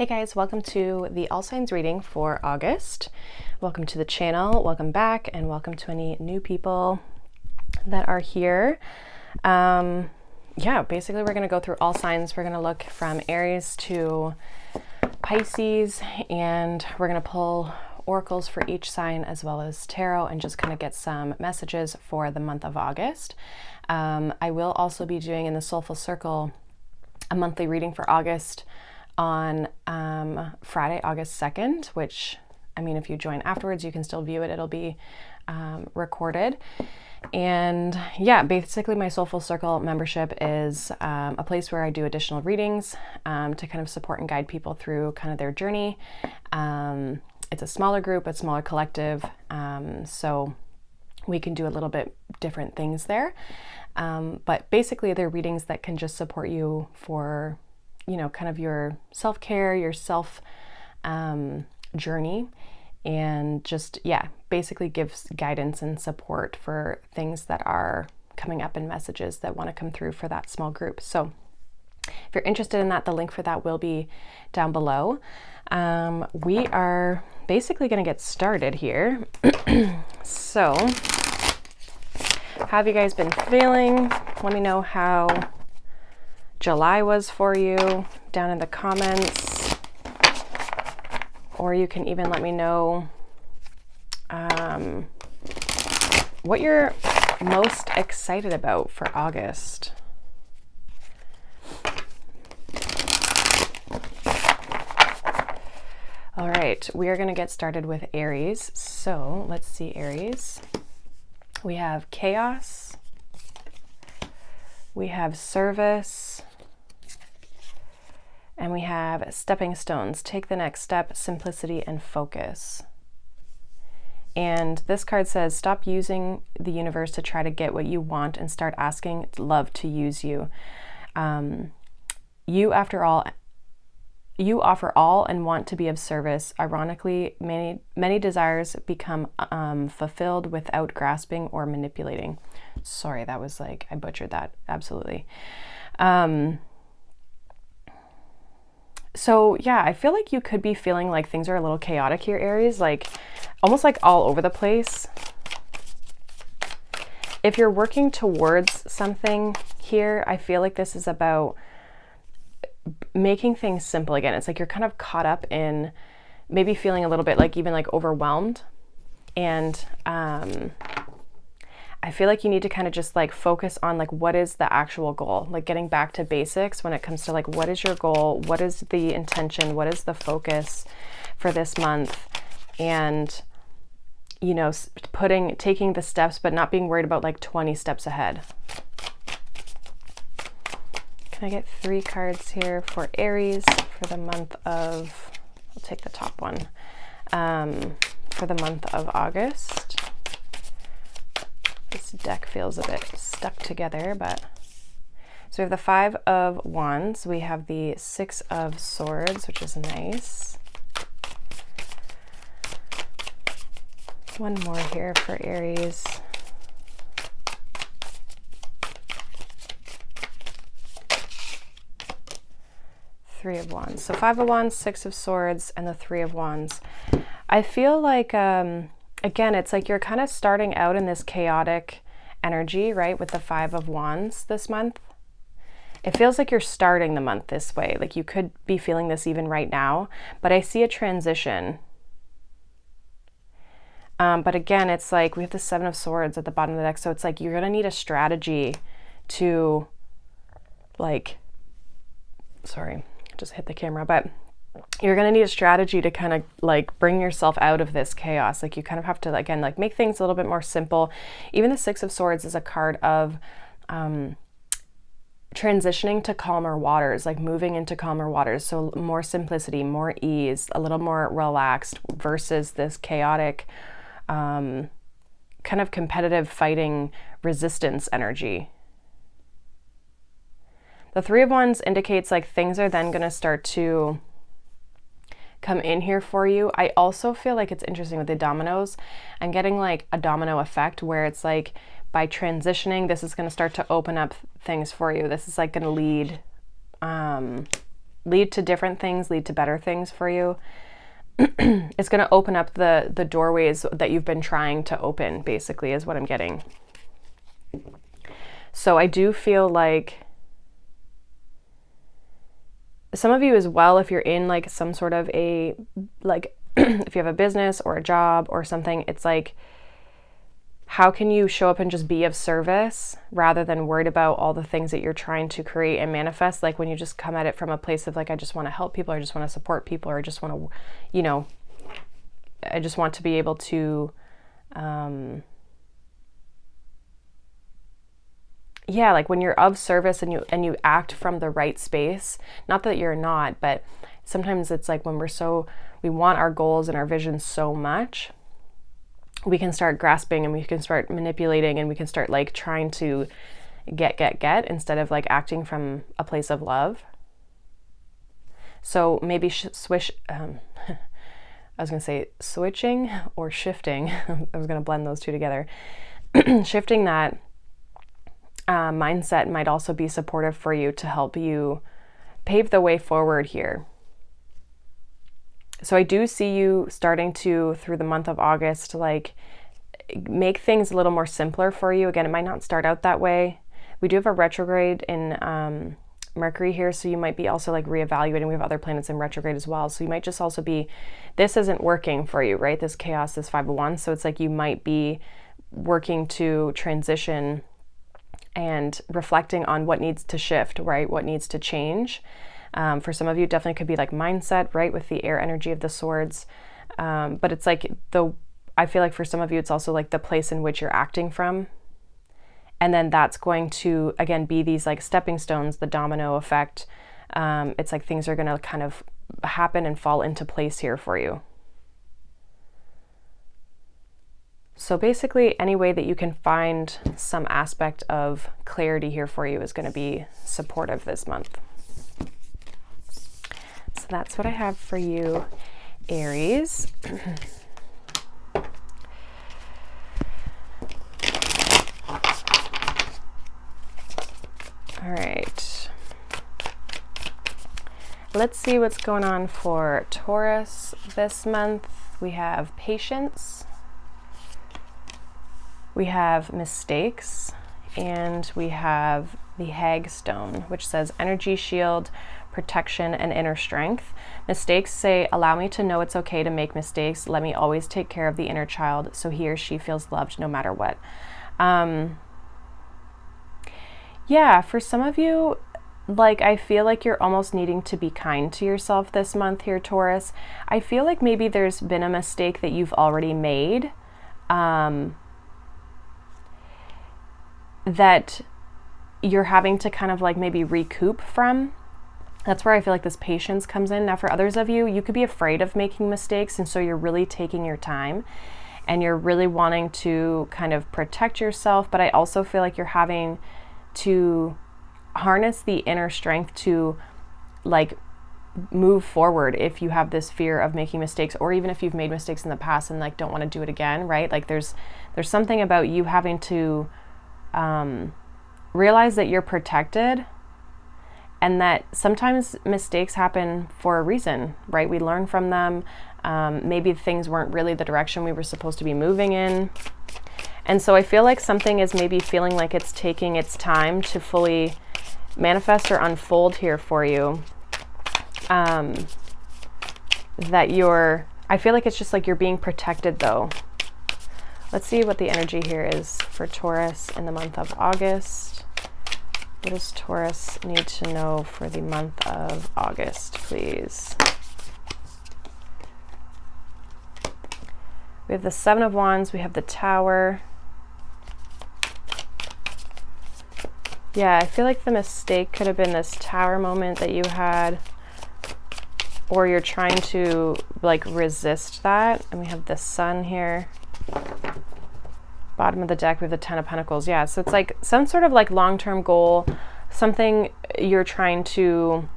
Hey guys, welcome to the All Signs reading for August. Welcome to the channel, welcome back, and welcome to any new people that are here. Basically we're going to go through all signs. We're going to look from Aries to Pisces, and we're going to pull oracles for each sign as well as tarot and just kind of get some messages for the month of August. I will also be doing in the Soulful Circle a monthly reading for August on Friday, August 2nd, which, I mean, if you join afterwards, you can still view it. It'll be recorded. And yeah, basically my Soulful Circle membership is a place where I do additional readings to kind of support and guide people through kind of their journey. It's a smaller group, a smaller collective, so we can do a little bit different things there. But basically they're readings that can just support you for, you know, kind of your self-care, your self journey, and just, yeah, basically gives guidance and support for things that are coming up and messages that want to come through for that small group. So if you're interested in that, the link for that will be down below. We are basically going to get started here. So how have you guys been feeling? Let me know how July was for you down in the comments, or you can even let me know what you're most excited about for August. All right, we are going to get started with Aries. So let's see, Aries. We have chaos, we have service, and we have stepping stones. Take the next step, simplicity, and focus. And this card says, stop using the universe to try to get what you want and start asking love to use you. You offer all and want to be of service. Ironically, many desires become fulfilled without grasping or manipulating. Sorry, that was like, I butchered that. Absolutely. So yeah, I feel like you could be feeling like things are a little chaotic here, Aries, like almost like all over the place. If you're working towards something here, I feel like this is about making things simple again. It's like you're kind of caught up in maybe feeling a little bit like even like overwhelmed. And I feel like you need to kind of just like focus on like what is the actual goal, like getting back to basics when it comes to like what is your goal, what is the intention, what is the focus for this month, and you know, taking the steps but not being worried about like 20 steps ahead. Can I get 3 cards here for Aries for the month of, I'll take the top one, for the month of August. This deck feels a bit stuck together, but so we have the 5 of Wands, we have the 6 of Swords, which is nice. One more here for Aries. Three of Wands. So 5 of Wands, 6 of Swords, and the 3 of Wands. I feel like again, it's like you're kind of starting out in this chaotic energy, right? With the 5 of Wands this month. It feels like you're starting the month this way. Like you could be feeling this even right now, but I see a transition. But again, it's like we have the 7 of Swords at the bottom of the deck. So it's like you're going to need a strategy to like, sorry, just hit the camera, but you're going to need a strategy to kind of like bring yourself out of this chaos. Like you kind of have to, again, like make things a little bit more simple. Even the 6 of Swords is a card of transitioning to calmer waters, like moving into calmer waters. So more simplicity, more ease, a little more relaxed versus this chaotic kind of competitive fighting resistance energy. The 3 of Wands indicates like things are then going to start to come in here for you. I also feel like it's interesting with the dominoes. I'm getting like a domino effect where it's like by transitioning, this is going to start to open up things for you. This is like going to lead lead to different things, lead to better things for you. It's going to open up the doorways that you've been trying to open, basically, is what I'm getting. So I do feel like some of you as well, if you're in like some sort of a, like, if you have a business or a job or something, it's like, how can you show up and just be of service rather than worried about all the things that you're trying to create and manifest? Like when you just come at it from a place of like, I just want to help people, or I just want to support people, or I just want to, you know, I just want to be able to, yeah, like when you're of service and you act from the right space, not that you're not, but sometimes it's like when we want our goals and our visions so much, we can start grasping and we can start manipulating and we can start like trying to get instead of like acting from a place of love. So maybe switching or shifting. I was going to blend those two together. Shifting that mindset might also be supportive for you to help you pave the way forward here. So I do see you starting to, through the month of August, like make things a little more simpler for you. Again, it might not start out that way. We do have a retrograde in Mercury here, so you might be also like reevaluating. We have other planets in retrograde as well. So you might just also be, this isn't working for you, right? This chaos, this 5 of Wands. So it's like you might be working to transition and reflecting on what needs to shift, right? What needs to change. For some of you, it definitely could be like mindset, right? With the air energy of the swords. But it's like I feel like for some of you, it's also like the place in which you're acting from. And then that's going to, again, be these like stepping stones, the domino effect. It's like things are going to kind of happen and fall into place here for you. So basically, any way that you can find some aspect of clarity here for you is going to be supportive this month. So that's what I have for you, Aries. All right. Let's see what's going on for Taurus this month. We have patience, we have mistakes, and we have the Hag Stone, which says energy shield, protection, and inner strength. Mistakes say, allow me to know it's okay to make mistakes. Let me always take care of the inner child so he or she feels loved no matter what. Yeah, for some of you, like I feel like you're almost needing to be kind to yourself this month here, Taurus. I feel like maybe there's been a mistake that you've already made that you're having to kind of like maybe recoup from. That's where I feel like this patience comes in. Now for others of you, you could be afraid of making mistakes, and so you're really taking your time and you're really wanting to kind of protect yourself. But I also feel like you're having to harness the inner strength to like move forward if you have this fear of making mistakes, or even if you've made mistakes in the past and like don't want to do it again, right? Like there's something about you having to realize that you're protected, and that sometimes mistakes happen for a reason, right? We learn from them. Maybe things weren't really the direction we were supposed to be moving in. And so I feel like something is maybe feeling like it's taking its time to fully manifest or unfold here for you. I feel like it's just like you're being protected though. Let's see what the energy here is for Taurus in the month of August. What does Taurus need to know for the month of August, please? We have the 7 of Wands, we have the Tower. Yeah, I feel like the mistake could have been this Tower moment that you had, or you're trying to like resist that. And we have the Sun here. Bottom of the deck, we have the 10 of Pentacles. Yeah, so it's like some sort of like long-term goal, something you're trying to,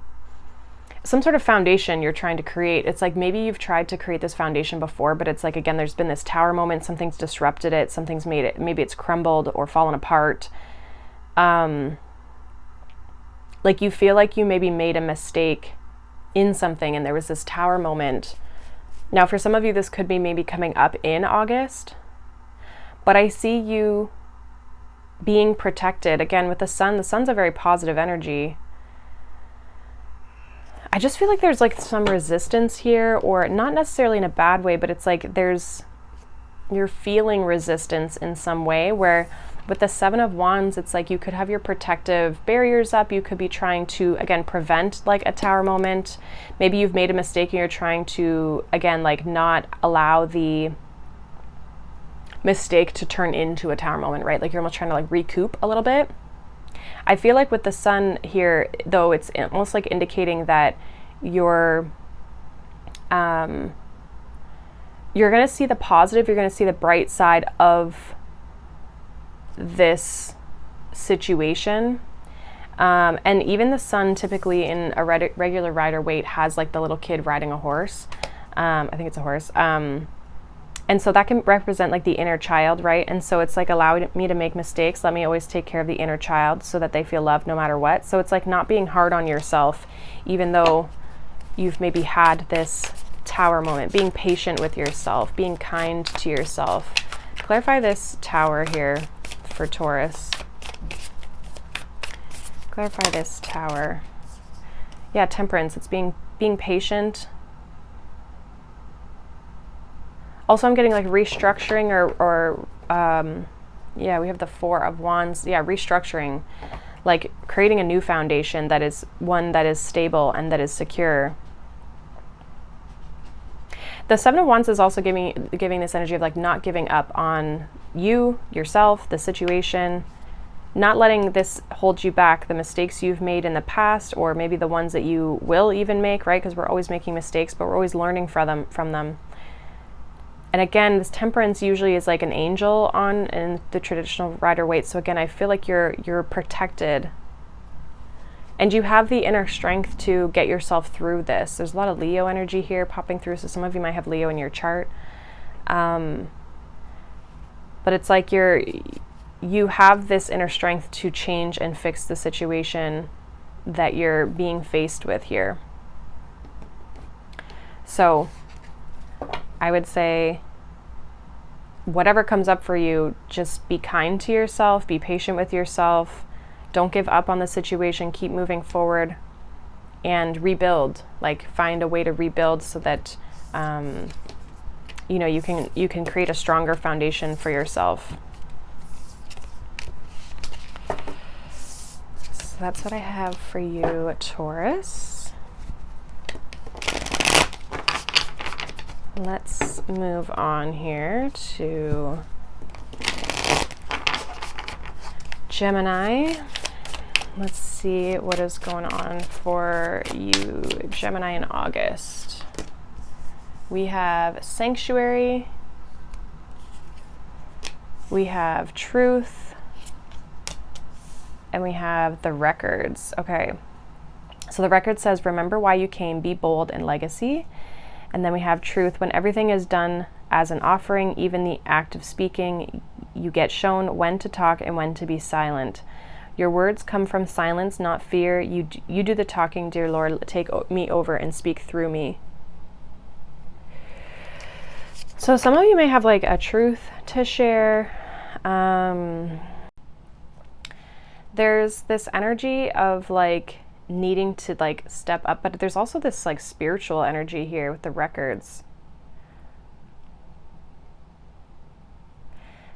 some sort of foundation you're trying to create. It's like maybe you've tried to create this foundation before, but it's like, again, there's been this Tower moment, something's disrupted it, something's made it, maybe it's crumbled or fallen apart. Like you feel like you maybe made a mistake in something and there was this Tower moment. Now, for some of you, this could be maybe coming up in August, but I see you being protected. Again, with the sun's a very positive energy. I just feel like there's like some resistance here, or not necessarily in a bad way, but it's like you're feeling resistance in some way, where with the Seven of Wands, it's like you could have your protective barriers up. You could be trying to, again, prevent like a Tower moment. Maybe you've made a mistake and you're trying to, again, like not allow the mistake to turn into a Tower moment, right? Like you're almost trying to like recoup a little bit. I feel like with the sun here, though, it's almost like indicating that you're going to see the positive, you're going to see the bright side of this situation. And even the sun typically in a regular rider weight has like the little kid riding a horse. I think it's a horse. And so that can represent like the inner child, right? And so it's like allowing me to make mistakes. Let me always take care of the inner child so that they feel loved no matter what. So it's like not being hard on yourself, even though you've maybe had this Tower moment, being patient with yourself, being kind to yourself. Clarify this Tower here for Taurus. Clarify this Tower. Yeah, Temperance. It's being patient. Also, I'm getting like restructuring or yeah, we have the Four of Wands. Yeah, restructuring, like creating a new foundation that is one that is stable and that is secure. The Seven of Wands is also giving this energy of like not giving up on you, yourself, the situation, not letting this hold you back, the mistakes you've made in the past, or maybe the ones that you will even make, right? Because we're always making mistakes, but we're always learning from them. And again, this Temperance usually is like an angel in the traditional rider weight. So again, I feel like you're protected. And you have the inner strength to get yourself through this. There's a lot of Leo energy here popping through. So some of you might have Leo in your chart. But it's like you have this inner strength to change and fix the situation that you're being faced with here. So I would say whatever comes up for you, just be kind to yourself, be patient with yourself. Don't give up on the situation, keep moving forward and rebuild, like find a way to rebuild so that, you know, you can create a stronger foundation for yourself. So that's what I have for you, Taurus. Let's move on here to Gemini. Let's see what is going on for you, Gemini, in August. We have Sanctuary. We have Truth. And we have the Records. Okay. So the Record says, remember why you came, be bold and legacy. And then we have Truth. When everything is done as an offering, even the act of speaking, you get shown when to talk and when to be silent. Your words come from silence, not fear. You do the talking, dear Lord. Take me over and speak through me. So some of you may have like a truth to share. There's this energy of like needing to like step up, but there's also this like spiritual energy here with the Records.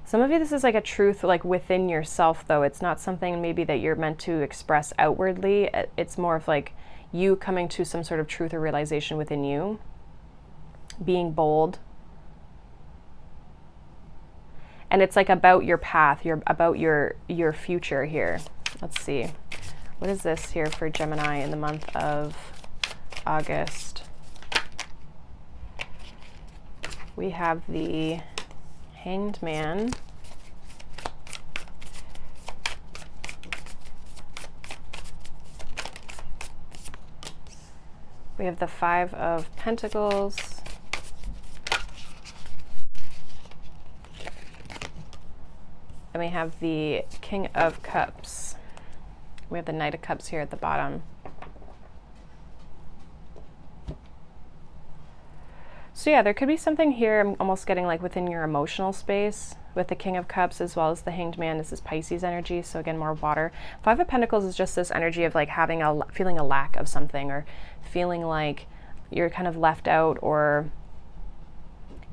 Some of you, this is like a truth like within yourself, though. It's not something maybe that you're meant to express outwardly. It's more of like you coming to some sort of truth or realization within you, being bold. And it's like about your path, about your future here. Let's see. What is this here for Gemini in the month of August? We have the Hanged Man. We have the Five of Pentacles. And we have the King of Cups. We have the Knight of Cups here at the bottom. So yeah, there could be something here, I'm almost getting like within your emotional space with the King of Cups as well as the Hanged Man. This is Pisces energy, so again, more water. Five of Pentacles is just this energy of like feeling a lack of something, or feeling like you're kind of left out, or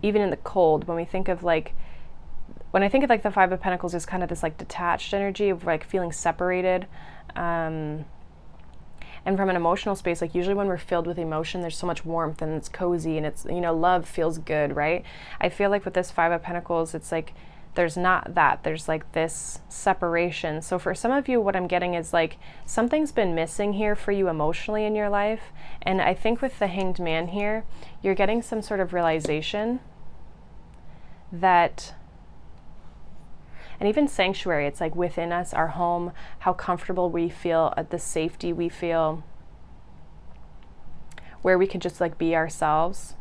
even in the cold. When I think of like the Five of Pentacles is kind of this like detached energy of like feeling separated. And from an emotional space, like usually when we're filled with emotion, there's so much warmth and it's cozy and it's, you know, love feels good, right? I feel like with this Five of Pentacles, it's like there's not that. There's like this separation. So for some of you, what I'm getting is like something's been missing here for you emotionally in your life. And I think with the Hanged Man here, you're getting some sort of realization that, and even sanctuary, it's like within us, our home, how comfortable we feel, at the safety we feel, where we can just like be ourselves.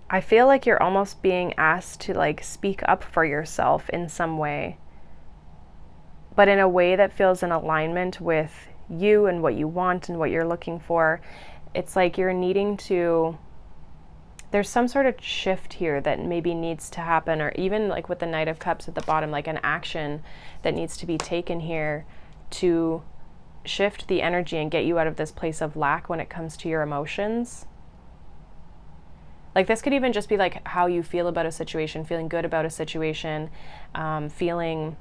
I feel like you're almost being asked to like speak up for yourself in some way, but in a way that feels in alignment with you and what you want and what you're looking for. It's like you're needing to, there's some sort of shift here that maybe needs to happen, or even like with the Knight of Cups at the bottom, like an action that needs to be taken here to shift the energy and get you out of this place of lack when it comes to your emotions. Like this could even just be like how you feel about a situation, feeling good about a situation, feeling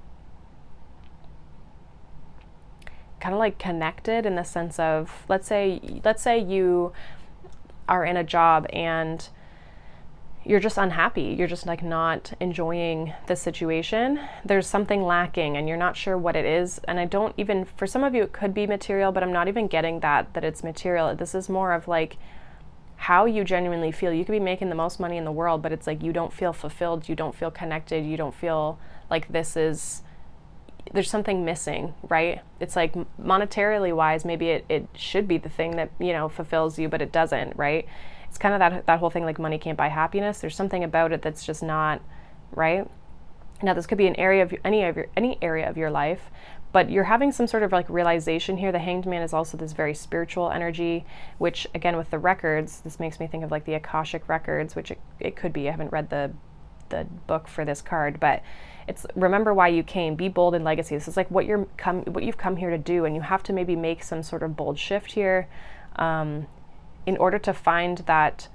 kind of like connected in the sense of, let's say you are in a job and you're just unhappy. You're just like not enjoying the situation. There's something lacking and you're not sure what it is. And I don't even, for some of you, it could be material, but I'm not even getting that it's material. This is more of like how you genuinely feel. You could be making the most money in the world, but it's like you don't feel fulfilled. You don't feel connected. You don't feel like there's something missing, right? It's like monetarily wise, maybe it should be the thing that, you know, fulfills you, but it doesn't, right? It's kind of that whole thing, like money can't buy happiness. There's something about it that's just not right. Now this could be an area of any area of your life, but you're having some sort of like realization here. The Hanged Man is also this very spiritual energy, which again with the records, this makes me think of like the Akashic records, which it could be. I haven't read the book for this card, but it's remember why you came, be bold in legacy. This is like what you've come here to do, and you have to maybe make some sort of bold shift here in order to find that,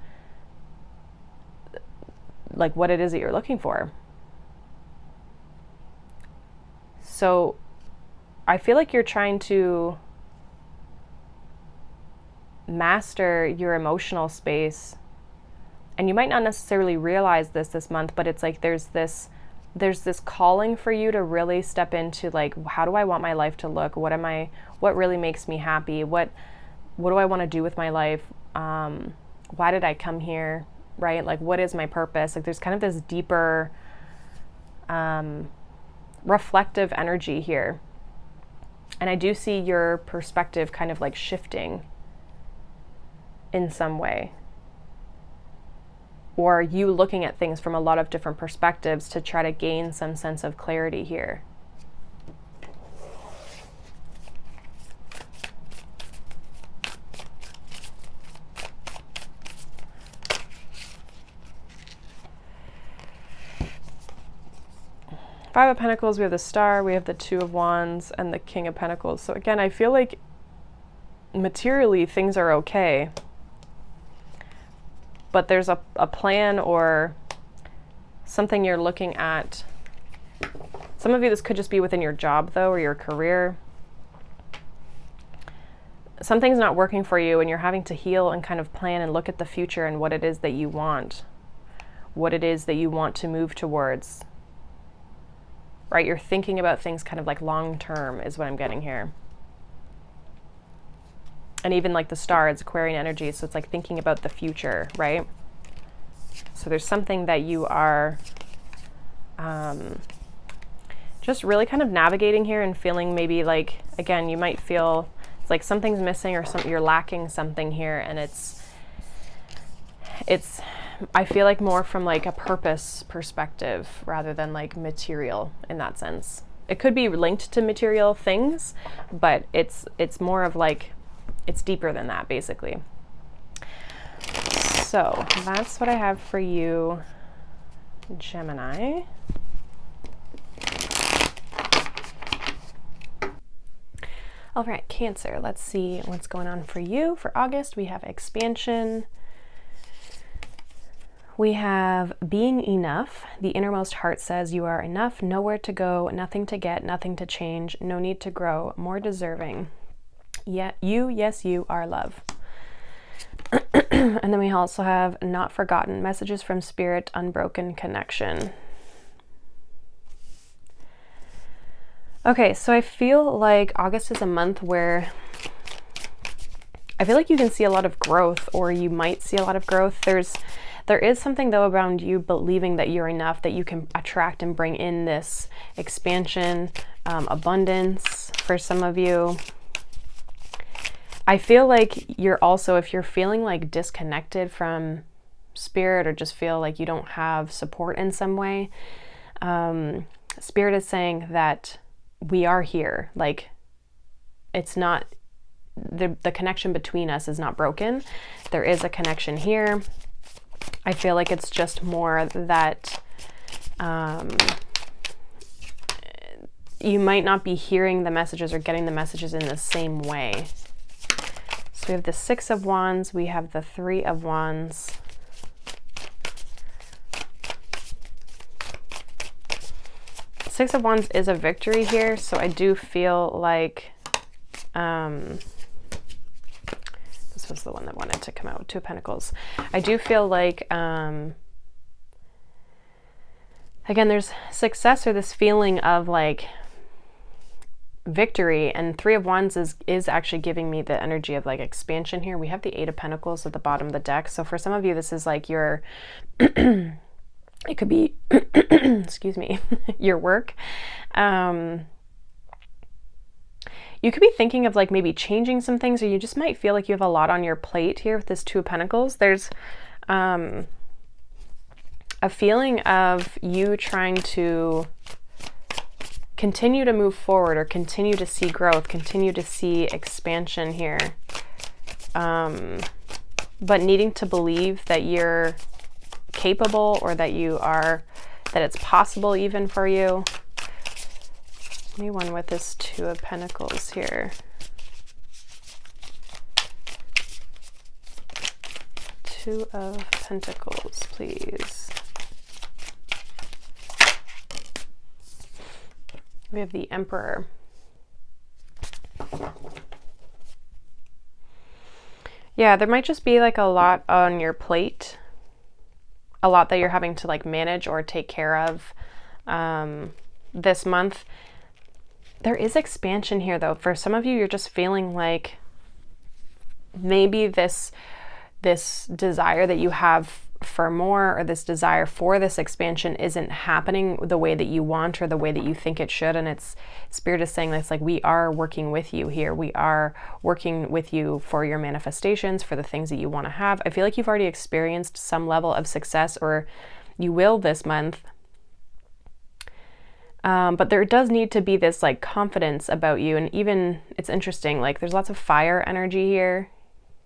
like what it is that you're looking for. So I feel like you're trying to master your emotional space, and you might not necessarily realize this month, but it's like there's this calling for you to really step into like, how do I want my life to look? What really makes me happy? What do I want to do with my life? Why did I come here? Right? Like, what is my purpose? Like, there's kind of this deeper, reflective energy here. And I do see your perspective kind of like shifting in some way. Or you looking at things from a lot of different perspectives to try to gain some sense of clarity here. Five of Pentacles, we have the Star, we have the Two of Wands, and the King of Pentacles. So again, I feel like materially things are okay, but there's a plan or something you're looking at. Some of you, this could just be within your job though, or your career. Something's not working for you and you're having to heal and kind of plan and look at the future and what it is that you want, what it is that you want to move towards, right? You're thinking about things kind of like long term is what I'm getting here. And even like the Star, it's Aquarian energy, so it's like thinking about the future, right? So there's something that you are just really kind of navigating here and feeling maybe like, again, you might feel it's like something's missing or you're lacking something here, and it's I feel like more from like a purpose perspective rather than like material in that sense. it could be linked to material things, but it's more of like, it's deeper than that, basically. So that's what I have for you, Gemini. All right, Cancer, let's see what's going on for you. For August, we have expansion. We have being enough. The innermost heart says you are enough, nowhere to go, nothing to get, nothing to change, no need to grow, more deserving. Yeah, yes, you are love. And then we also have not forgotten, messages from spirit, unbroken connection. Okay, so I feel like August is a month where I feel like you can see a lot of growth, or you might see a lot of growth. There is something though around you believing that you're enough, that you can attract and bring in this expansion, abundance for some of you. I feel like you're also, if you're feeling like disconnected from spirit, or just feel like you don't have support in some way, spirit is saying that we are here. Like, it's not, the connection between us is not broken. There is a connection here. I feel like it's just more that you might not be hearing the messages or getting the messages in the same way. So we have the Six of Wands, we have the Three of Wands. Six of Wands is a victory here, so I do feel like this was the one that wanted to come out, Two of Pentacles. I do feel like again, there's success, or this feeling of like victory, and Three of Wands is actually giving me the energy of like expansion here. We have the Eight of Pentacles at the bottom of the deck, so for some of you this is like your it could be excuse me, your work. You could be thinking of like maybe changing some things, or you just might feel like you have a lot on your plate here with this Two of Pentacles. There's a feeling of you trying to continue to move forward, or continue to see growth, continue to see expansion here, but needing to believe that you're capable, or that you are, that it's possible even for you. Give me one with this Two of Pentacles here. Two of Pentacles, please. We have the Emperor. Yeah, there might just be like a lot on your plate, a lot that you're having to like manage or take care of this month. There is expansion here though. For some of you, you're just feeling like maybe this desire that you have for more, or this desire for this expansion isn't happening the way that you want, or the way that you think it should. And it's, Spirit is saying that's like, we are working with you here. We are working with you for your manifestations, for the things that you want to have. I feel like you've already experienced some level of success, or you will this month. But there does need to be this like confidence about you. And even, it's interesting, like there's lots of fire energy here.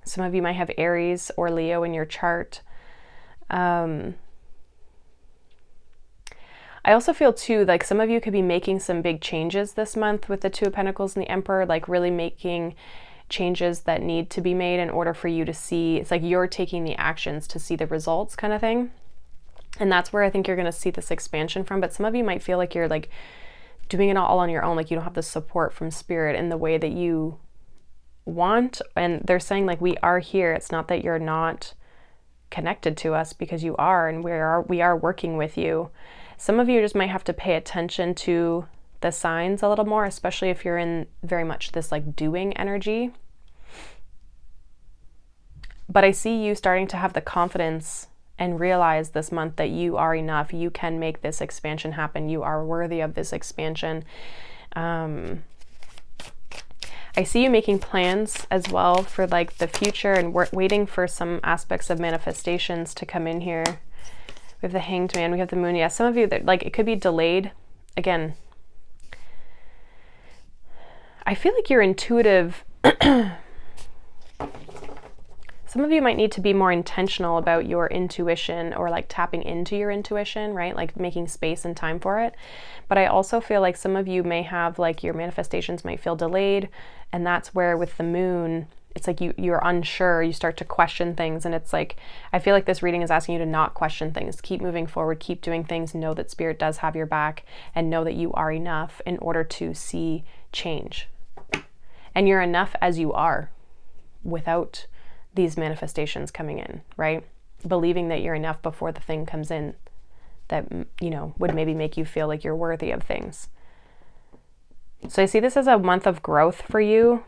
Some of you might have Aries or Leo in your chart. I also feel too, like some of you could be making some big changes this month with the Two of Pentacles and the Emperor, like really making changes that need to be made in order for you to see, it's like you're taking the actions to see the results kind of thing. And that's where I think you're going to see this expansion from. But some of you might feel like you're like doing it all on your own, like you don't have the support from Spirit in the way that you want. And they're saying like, we are here. It's not that you're not connected to us, because you are, and we are working with you. Some of you just might have to pay attention to the signs a little more, especially if you're in very much this like doing energy. But I see you starting to have the confidence and realize this month that you are enough. You can make this expansion happen. You are worthy of this expansion. I see you making plans as well for like the future, and we're waiting for some aspects of manifestations to come in here. We have the Hanged Man, we have the Moon. Yeah, some of you that like it could be delayed. Again, I feel like you're intuitive. Some of you might need to be more intentional about your intuition, or like tapping into your intuition, right? Like making space and time for it. But I also feel like some of you may have like your manifestations might feel delayed. And that's where with the moon, it's like you're unsure, you start to question things. And it's like, I feel like this reading is asking you to not question things. Keep moving forward, keep doing things, know that spirit does have your back, and know that you are enough in order to see change. And you're enough as you are without these manifestations coming in, right? Believing that you're enough before the thing comes in that, you know, would maybe make you feel like you're worthy of things. So I see this as a month of growth for you.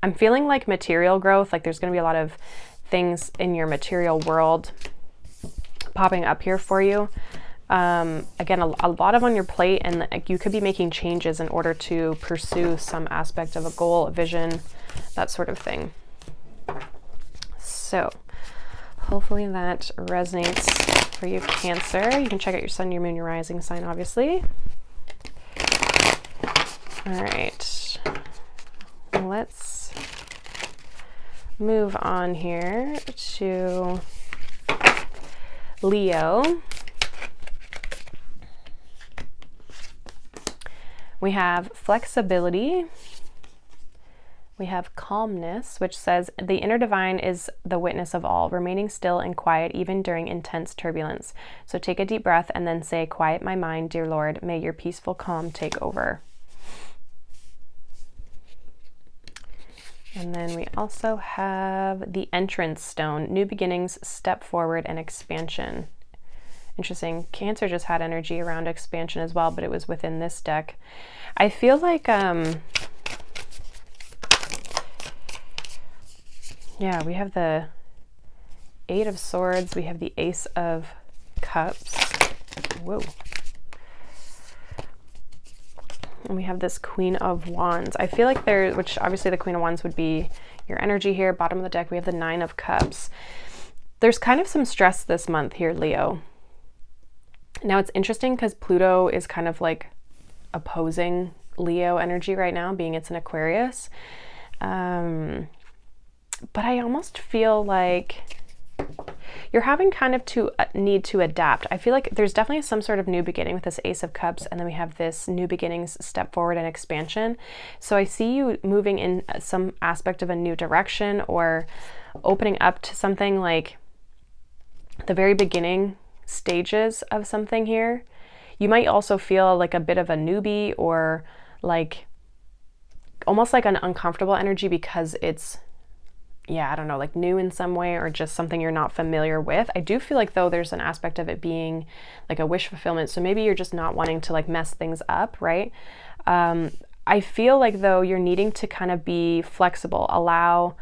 I'm feeling like material growth, like there's going to be a lot of things in your material world popping up here for you. Again, a lot of on your plate, and you could be making changes in order to pursue some aspect of a goal, a vision, that sort of thing. So hopefully that resonates for you, Cancer. You can check out your sun, your moon, your rising sign, obviously. All right, let's move on here to Leo. We have flexibility. We have calmness, which says the inner divine is the witness of all, remaining still and quiet even during intense turbulence. So take a deep breath and then say, quiet my mind, dear Lord, may your peaceful calm take over. And then we also have the entrance stone, new beginnings, step forward, and expansion. Interesting. Cancer just had energy around expansion as well, but it was within this deck. I feel like, yeah, we have the Eight of Swords. We have the Ace of Cups. Whoa. And we have this Queen of Wands. I feel like which obviously the Queen of Wands would be your energy here. Bottom of the deck, we have the Nine of Cups. There's kind of some stress this month here, Leo. Now it's interesting because Pluto is kind of like opposing Leo energy right now, being it's an Aquarius. But I almost feel like you're having kind of to need to adapt. I feel like there's definitely some sort of new beginning with this Ace of Cups, and then we have this new beginnings, step forward, and expansion. So I see you moving in some aspect of a new direction, or opening up to something like the very beginning stages of something here. You might also feel like a bit of a newbie, or like almost like an uncomfortable energy because it's, yeah, I don't know, like new in some way, or just something you're not familiar with. I do feel like though there's an aspect of it being like a wish fulfillment. So maybe you're just not wanting to like mess things up, right? I feel like though you're needing to kind of be flexible, allow,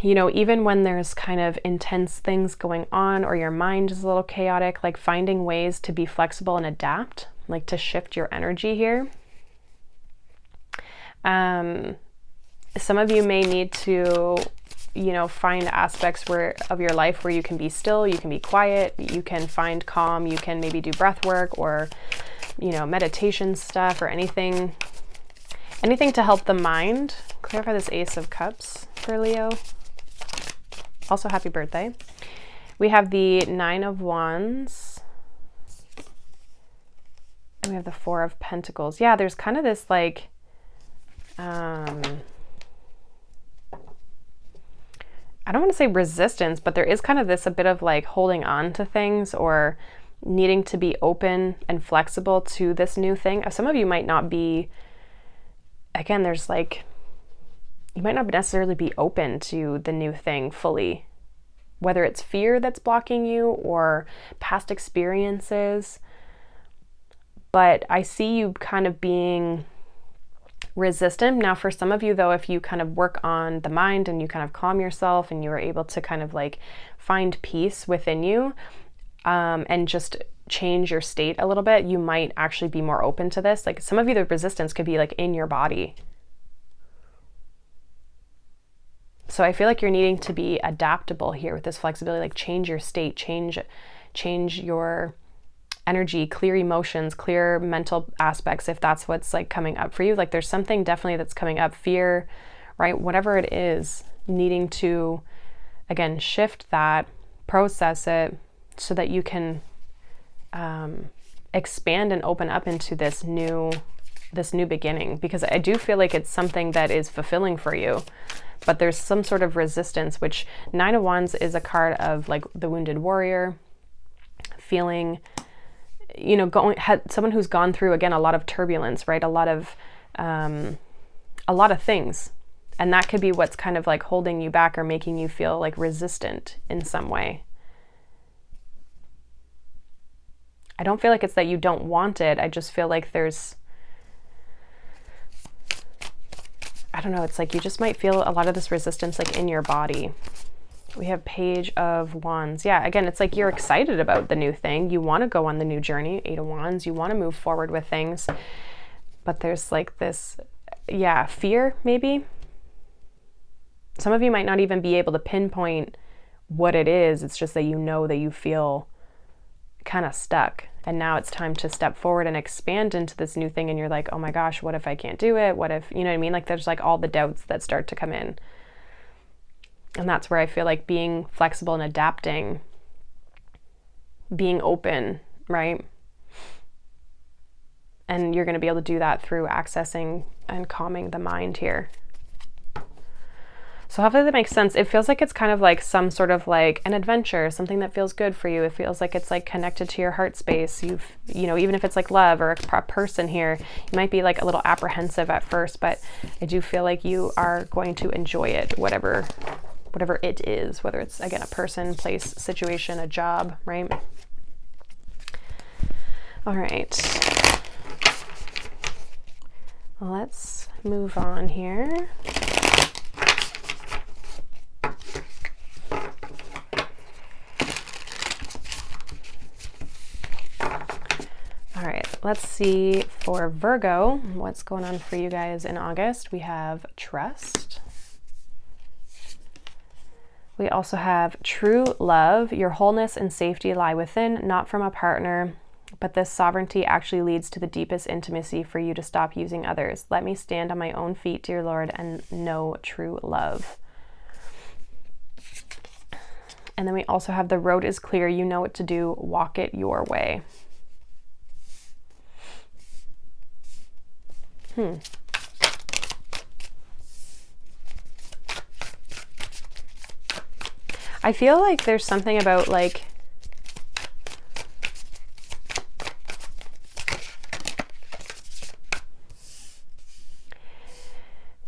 you know, even when there's kind of intense things going on or your mind is a little chaotic, like finding ways to be flexible and adapt, like to shift your energy here. Some of you may need to, you know, find aspects of your life where you can be still, you can be quiet, you can find calm, you can maybe do breath work or, you know, meditation stuff, or anything to help the mind. Clarify this Ace of Cups for Leo. Also, happy birthday. We have the Nine of Wands. And we have the Four of Pentacles. Yeah, there's kind of this like, I don't want to say resistance, but there is kind of this a bit of like holding on to things, or needing to be open and flexible to this new thing. Some of you might not be, again, there's like, you might not necessarily be open to the new thing fully, whether it's fear that's blocking you or past experiences. But I see you kind of being resistant. Now for some of you though, if you kind of work on the mind and you kind of calm yourself and you are able to kind of like find peace within you, and just change your state a little bit, you might actually be more open to this. Like some of you, the resistance could be like in your body. So I feel like you're needing to be adaptable here with this flexibility, like change your state, change your energy, clear emotions, clear mental aspects, if that's what's like coming up for you. Like there's something definitely that's coming up, fear, right? Whatever it is, needing to, again, shift that, process it so that you can expand and open up into this new beginning, because I do feel like it's something that is fulfilling for you, but there's some sort of resistance, which Nine of Wands is a card of like the wounded warrior, feeling, you know, someone who's gone through, again, a lot of turbulence, right? A lot of things. And that could be what's kind of like holding you back or making you feel like resistant in some way. I don't feel like it's that you don't want it. I just feel like there's, I don't know, it's like you just might feel a lot of this resistance like in your body. We have Page of Wands. Yeah, again, it's like you're excited about the new thing. You want to go on the new journey. Eight of Wands. You want to move forward with things. But there's like this, yeah, fear maybe. Some of you might not even be able to pinpoint what it is. It's just that you know that you feel kind of stuck. And now it's time to step forward and expand into this new thing. And you're like, oh my gosh, what if I can't do it? What if, you know what I mean? Like there's like all the doubts that start to come in. And that's where I feel like being flexible and adapting, being open, right? And you're going to be able to do that through accessing and calming the mind here. So hopefully that makes sense. It feels like it's kind of like some sort of like an adventure, something that feels good for you. It feels like it's like connected to your heart space. You know, even if it's like love or a person here, you might be like a little apprehensive at first, but I do feel like you are going to enjoy it, whatever it is, whether it's, again, a person, place, situation, a job, right? All right. Let's move on here. All right, let's see for Virgo, what's going on for you guys in August. We have trust. We also have true love. Your wholeness and safety lie within, not from a partner, but this sovereignty actually leads to the deepest intimacy for you to stop using others. Let me stand on my own feet, dear Lord, and know true love. And then we also have the road is clear. You know what to do. Walk it your way. I feel like there's something about like,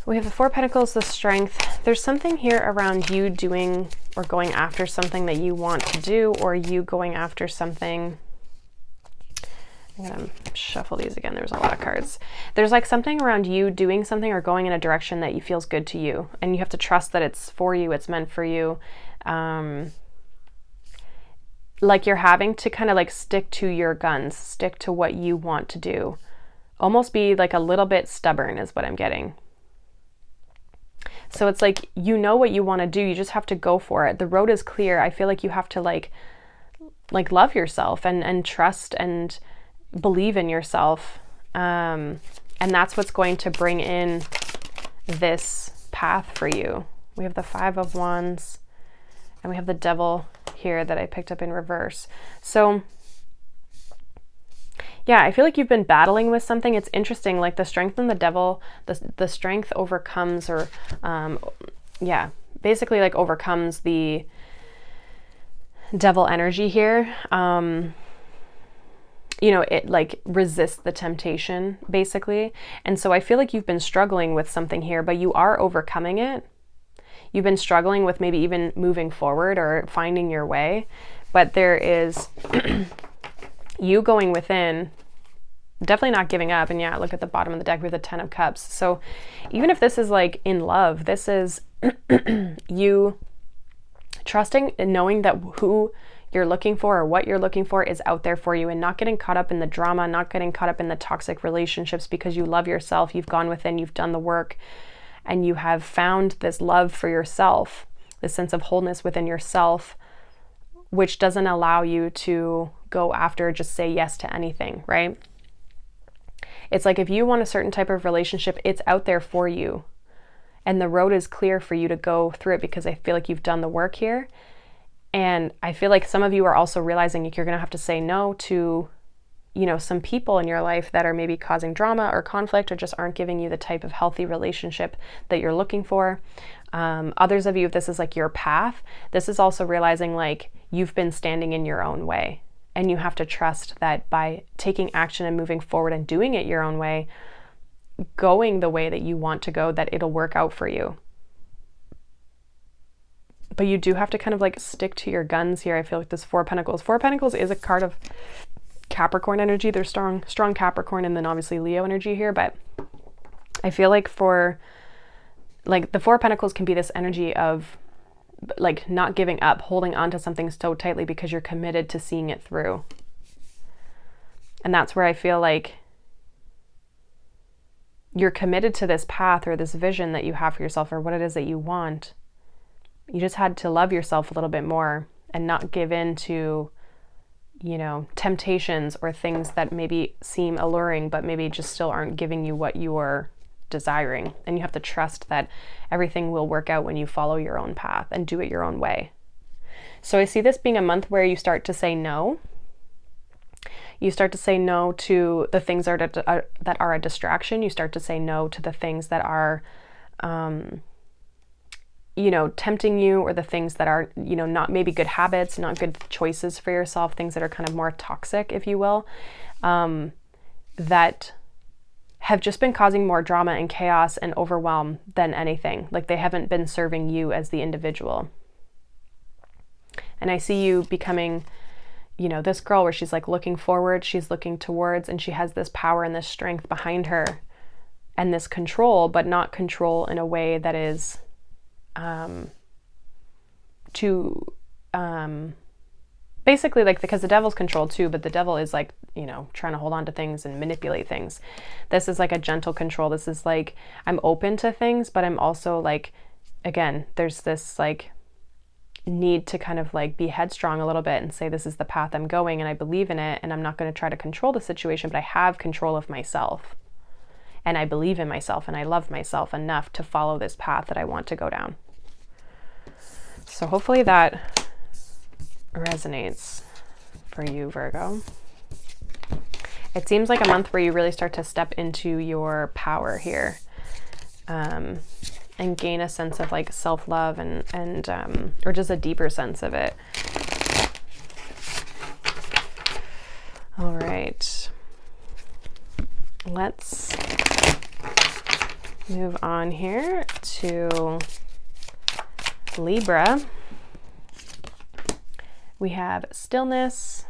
we have the Four of Pentacles, the Strength. There's something here around you doing or going after something that you want to do, or you going after something. I'm gonna shuffle these again. There's a lot of cards. There's like something around you doing something or going in a direction that you feels good to you, and you have to trust that it's for you, it's meant for you. Like you're having to kind of like stick to your guns, stick to what you want to do. Almost be like a little bit stubborn is what I'm getting. So it's like, you know what you want to do, you just have to go for it. The road is clear. I feel like you have to like love yourself and trust and believe in yourself. And that's what's going to bring in this path for you. We have the Five of Wands and we have the Devil here that I picked up in reverse. So yeah, I feel like you've been battling with something. It's interesting, like the Strength and the Devil, the Strength overcomes, or yeah, basically like overcomes the Devil energy here. You know, it like resists the temptation basically. And so I feel like you've been struggling with something here, but you are overcoming it. You've been struggling with maybe even moving forward or finding your way, but there is you going within, definitely not giving up. And yeah, look at the bottom of the deck with the Ten of Cups. So even if this is like in love, this is you trusting and knowing that who you're looking for or what you're looking for is out there for you, and not getting caught up in the drama, not getting caught up in the toxic relationships, because you love yourself. You've gone within, you've done the work, and you have found this love for yourself, this sense of wholeness within yourself, which doesn't allow you to go after, just say yes to anything, right? It's like if you want a certain type of relationship, it's out there for you. And the road is clear for you to go through it because I feel like you've done the work here. And I feel like some of you are also realizing you're going to have to say no to, you know, some people in your life that are maybe causing drama or conflict or just aren't giving you the type of healthy relationship that you're looking for. Others of you, if this is like your path, this is also realizing like you've been standing in your own way. And you have to trust that by taking action and moving forward and doing it your own way, going the way that you want to go, that it'll work out for you. But you do have to kind of like stick to your guns here. I feel like this Four of Pentacles. Four of Pentacles is a card of Capricorn energy. There's strong Capricorn and then obviously Leo energy here. But I feel like for like the Four of Pentacles can be this energy of like not giving up, holding on to something so tightly because you're committed to seeing it through. And that's where I feel like you're committed to this path or this vision that you have for yourself or what it is that you want. You just had to love yourself a little bit more and not give in to, you know, temptations or things that maybe seem alluring, but maybe just still aren't giving you what you are desiring. And you have to trust that everything will work out when you follow your own path and do it your own way. So I see this being a month where you start to say no. You start to say no to the things that are a distraction. You start to say no to the things that are, you know, tempting you, or the things that are, you know, not maybe good habits, not good choices for yourself, things that are kind of more toxic, if you will, that have just been causing more drama and chaos and overwhelm than anything. Like they haven't been serving you as the individual. And I see you becoming, you know, this girl where she's like looking forward, she's looking towards, and she has this power and this strength behind her and this control, but not control in a way that is basically like, because the devil's control too, but the devil is like, you know, trying to hold on to things and manipulate things. This is like a gentle control. This is like, I'm open to things, but I'm also like, again, there's this like need to kind of like be headstrong a little bit and say, this is the path I'm going and I believe in it. And I'm not going to try to control the situation, but I have control of myself and I believe in myself and I love myself enough to follow this path that I want to go down. So hopefully that resonates for you, Virgo. It seems like a month where you really start to step into your power here, and gain a sense of like self-love and or just a deeper sense of it. All right, let's move on here to Libra. We have stillness.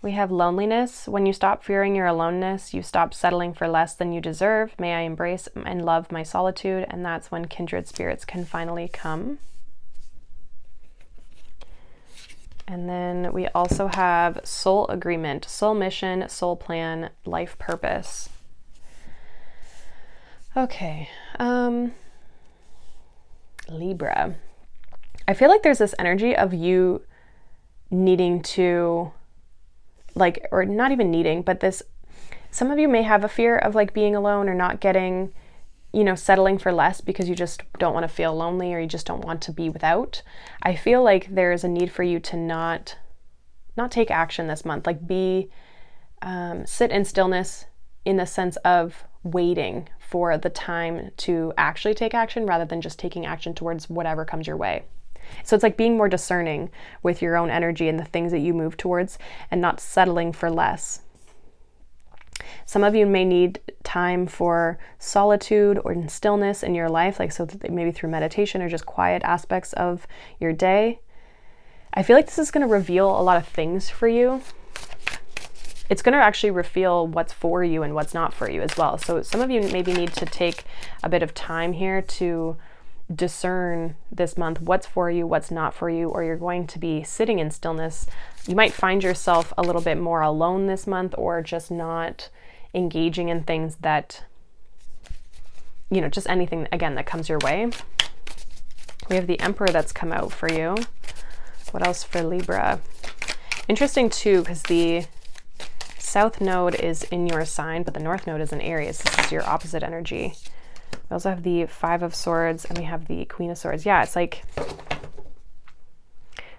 We have loneliness. When you stop fearing your aloneness, you stop settling for less than you deserve. May I embrace and love my solitude. And that's when kindred spirits can finally come. And then we also have soul agreement, soul mission, soul plan, life purpose. Okay. Libra. I feel like there's this energy of you needing to, like, or not even needing, but this, some of you may have a fear of like being alone or not getting, you know, settling for less because you just don't want to feel lonely or you just don't want to be without. I feel like there's a need for you to not take action this month, like sit in stillness in the sense of waiting for the time to actually take action rather than just taking action towards whatever comes your way. So it's like being more discerning with your own energy and the things that you move towards and not settling for less. Some of you may need time for solitude or stillness in your life, like so that maybe through meditation or just quiet aspects of your day. I feel like this is going to reveal a lot of things for you. It's going to actually reveal what's for you and what's not for you as well. So some of you maybe need to take a bit of time here to discern this month what's for you, what's not for you, or you're going to be sitting in stillness. You might find yourself a little bit more alone this month, or just not engaging in things that, you know, just anything, again, that comes your way. We have the Emperor that's come out for you. What else for Libra? Interesting too, because the South Node is in your sign, but the North Node is in Aries. This is your opposite energy. We also have the Five of Swords and we have the Queen of Swords. Yeah, it's like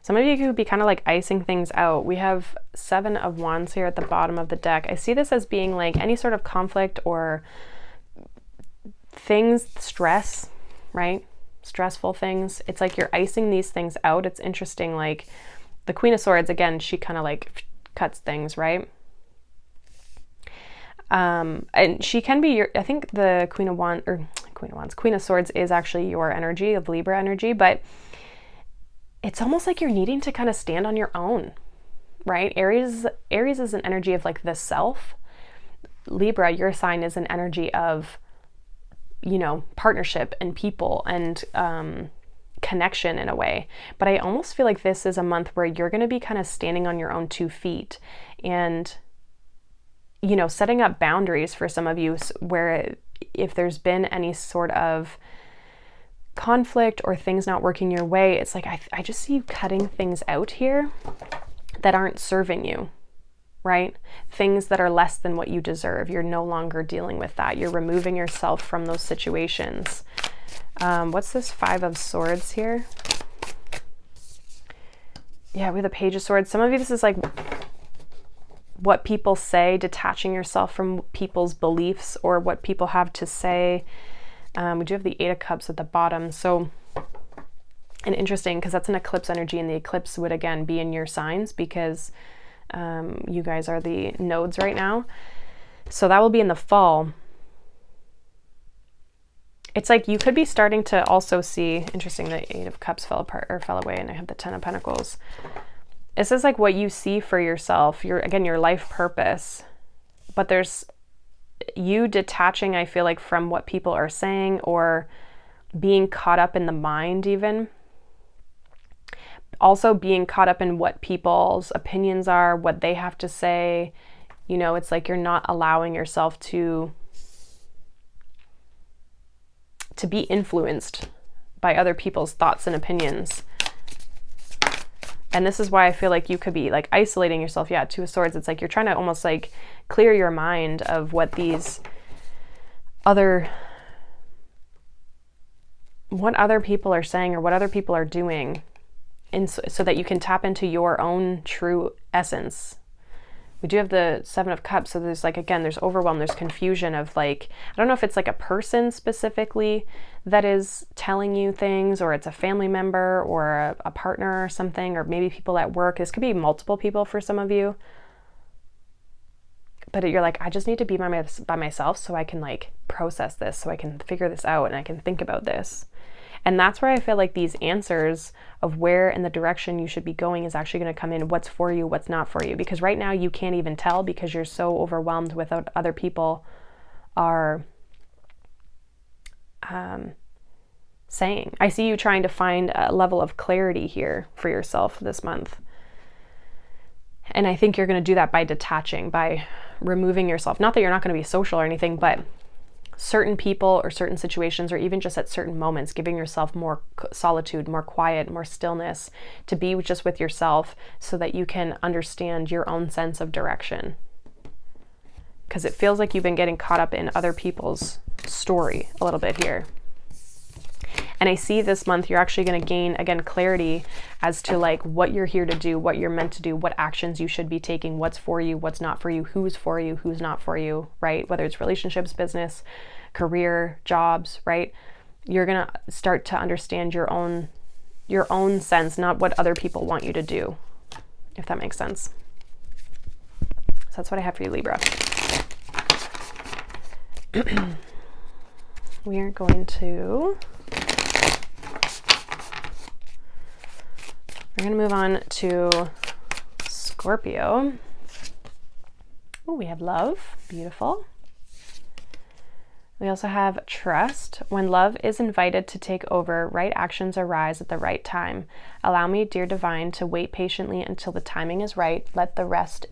some of you could be kind of like icing things out. We have Seven of Wands here at the bottom of the deck. I see this as being like any sort of conflict or things, stress, right? Stressful things. It's like you're icing these things out. It's interesting. Like the Queen of Swords, again, she kind of like cuts things, right? And she can be your, I think the Queen of Swords is actually your energy, of Libra energy, but it's almost like you're needing to kind of stand on your own, right? Aries is an energy of like the self. Libra, your sign, is an energy of, you know, partnership and people and connection in a way. But I almost feel like this is a month where you're going to be kind of standing on your own 2 feet and, you know, setting up boundaries for some of you where if there's been any sort of conflict or things not working your way, it's like I just see you cutting things out here that aren't serving you, right? Things that are less than what you deserve. You're no longer dealing with that. You're removing yourself from those situations. What's this Five of Swords here? Yeah, we have the Page of Swords. Some of you, this is like what people say, detaching yourself from people's beliefs or what people have to say. We do have the Eight of Cups at the bottom. So, and interesting because that's an eclipse energy, and the eclipse would again be in your signs because you guys are the nodes right now. So that will be in the fall. It's like you could be starting to also see, interesting, the Eight of Cups fell apart or fell away, and I have the Ten of Pentacles. This is like what you see for yourself, your life purpose. But there's you detaching, I feel like, from what people are saying or being caught up in the mind even. Also being caught up in what people's opinions are, what they have to say. You know, it's like you're not allowing yourself to be influenced by other people's thoughts and opinions. And this is why I feel like you could be like isolating yourself. Yeah, Two of Swords. It's like you're trying to almost like clear your mind of what other people are saying or what other people are doing, and so that you can tap into your own true essence. We do have the Seven of Cups. So there's like, again, there's overwhelm, there's confusion of like, I don't know if it's like a person specifically that is telling you things, or it's a family member or a partner or something, or maybe people at work. This could be multiple people for some of you. But you're like, I just need to be by myself so I can like process this, so I can figure this out and I can think about this. And that's where I feel like these answers of where and the direction you should be going is actually going to come in. What's for you, what's not for you. Because right now you can't even tell because you're so overwhelmed with what other people are saying. I see you trying to find a level of clarity here for yourself this month. And I think you're going to do that by detaching, by removing yourself. Not that you're not going to be social or anything, but certain people or certain situations, or even just at certain moments, giving yourself more solitude, more quiet, more stillness, to be just with yourself so that you can understand your own sense of direction. Because it feels like you've been getting caught up in other people's story a little bit here. And I see this month you're actually going to gain, again, clarity as to like what you're here to do, what you're meant to do, what actions you should be taking, what's for you, what's not for you, who's for you, who's not for you, right? Whether it's relationships, business, career, jobs, right? You're going to start to understand your own sense, not what other people want you to do, if that makes sense. So that's what I have for you, Libra. We are going to... We're going to move on to Scorpio. Oh, we have love. Beautiful. We also have trust. When love is invited to take over, right actions arise at the right time. Allow me, dear divine, to wait patiently until the timing is right. Let me rest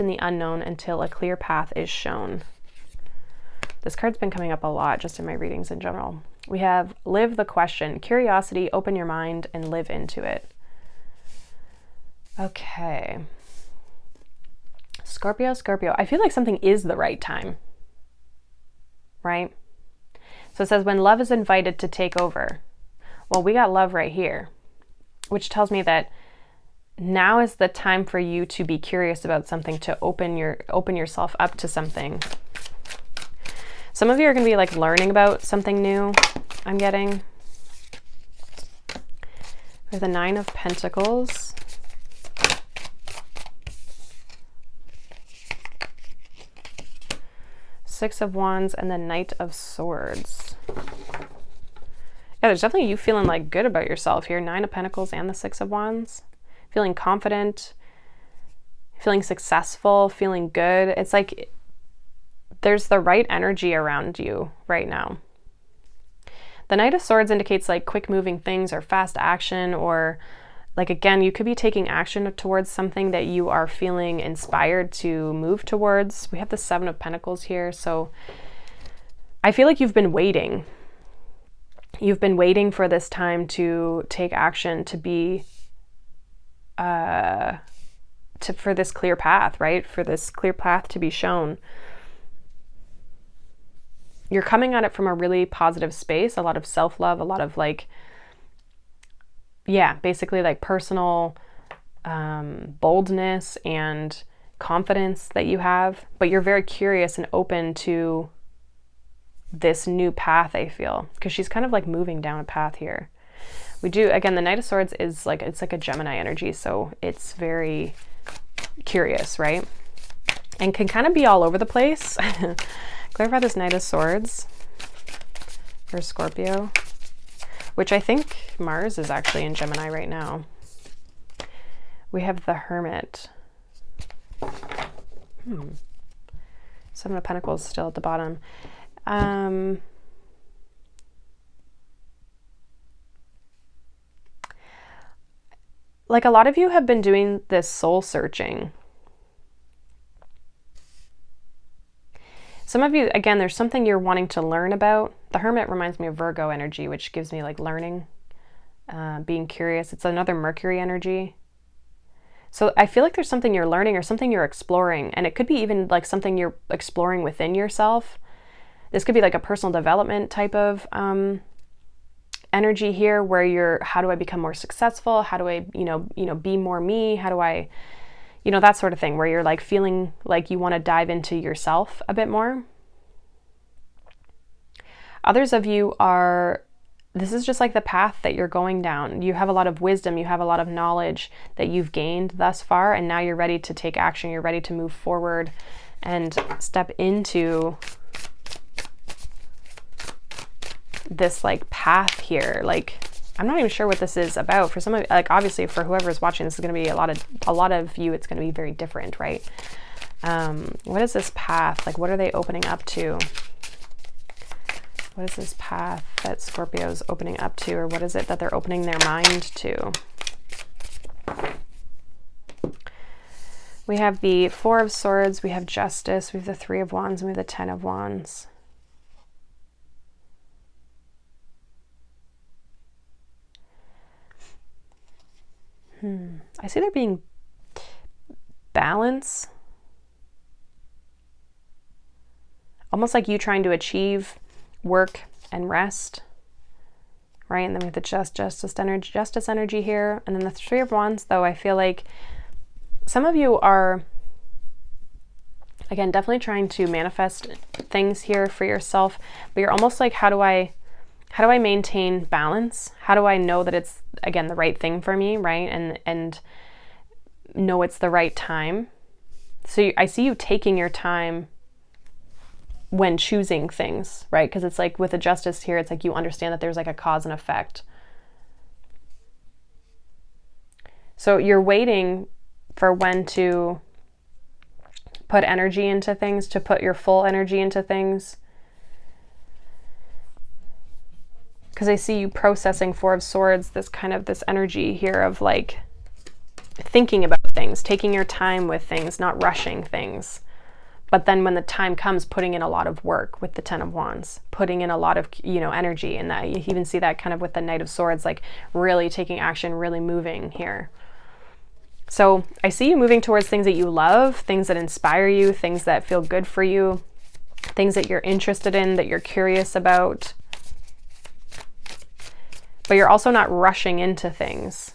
in the unknown until a clear path is shown. This card's been coming up a lot just in my readings in general. We have live the question. Curiosity, open your mind and live into it. Okay. Scorpio, Scorpio. I feel like something is the right time, right? So it says when love is invited to take over. Well, we got love right here, which tells me that now is the time for you to be curious about something, to open yourself up to something. Some of you are going to be like learning about something new, I'm getting. With the Nine of Pentacles. Six of Wands and the Knight of Swords. Yeah, there's definitely you feeling like good about yourself here. Nine of Pentacles and the Six of Wands. Feeling confident, feeling successful, feeling good. It's like there's the right energy around you right now. The Knight of Swords indicates like quick moving things or fast action, or like, again, you could be taking action towards something that you are feeling inspired to move towards. We have the Seven of Pentacles here. So I feel like you've been waiting. You've been waiting for this time to take action, to be, for this clear path, right? For this clear path to be shown. You're coming at it from a really positive space, a lot of self-love, a lot of like, yeah, basically like personal boldness and confidence that you have, but you're very curious and open to this new path, I feel, because she's kind of like moving down a path here. We do, again, the Knight of Swords is like, it's like a Gemini energy, so it's very curious, right? And can kind of be all over the place. Clarify this Knight of Swords for Scorpio, which I think Mars is actually in Gemini right now. We have the Hermit. Seven of Pentacles still at the bottom. Like a lot of you have been doing this soul searching. Some of you, again, there's something you're wanting to learn about. The Hermit reminds me of Virgo energy, which gives me like learning, being curious. It's another Mercury energy. So I feel like there's something you're learning or something you're exploring, and it could be even like something you're exploring within yourself. This could be like a personal development type of energy here, where you're, how do I become more successful? How do I, be more me? How do I, that sort of thing, where you're like feeling like you want to dive into yourself a bit more. Others of you are, this is just like the path that you're going down. You have a lot of wisdom, you have a lot of knowledge that you've gained thus far, and now you're ready to take action. You're ready to move forward and step into this like path here. Like, I'm not even sure what this is about. For some of, like, obviously for whoever is watching, this is going to be a lot of you, it's going to be very different, right? What is this path? Like, what are they opening up to? What is this path that Scorpio is opening up to, or what is it that they're opening their mind to? We have the Four of Swords, we have Justice, we have the Three of Wands, and we have the Ten of Wands. I see there being balance. Almost like you trying to achieve work and rest, right? And then we have the justice energy here. And then the Three of Wands, though, I feel like some of you are, again, definitely trying to manifest things here for yourself, but you're almost like, how do I maintain balance? How do I know that it's, again, the right thing for me, right? And know it's the right time. So I see you taking your time when choosing things, right? Because it's like with the Justice here, it's like you understand that there's like a cause and effect. So you're waiting for when to put energy into things, to put your full energy into things. Because I see you processing Four of Swords, this energy here of like thinking about things, taking your time with things, not rushing things. But then when the time comes, putting in a lot of work with the Ten of Wands, putting in a lot of, energy. And that you even see that kind of with the Knight of Swords, like really taking action, really moving here. So I see you moving towards things that you love, things that inspire you, things that feel good for you, things that you're interested in, that you're curious about. But you're also not rushing into things.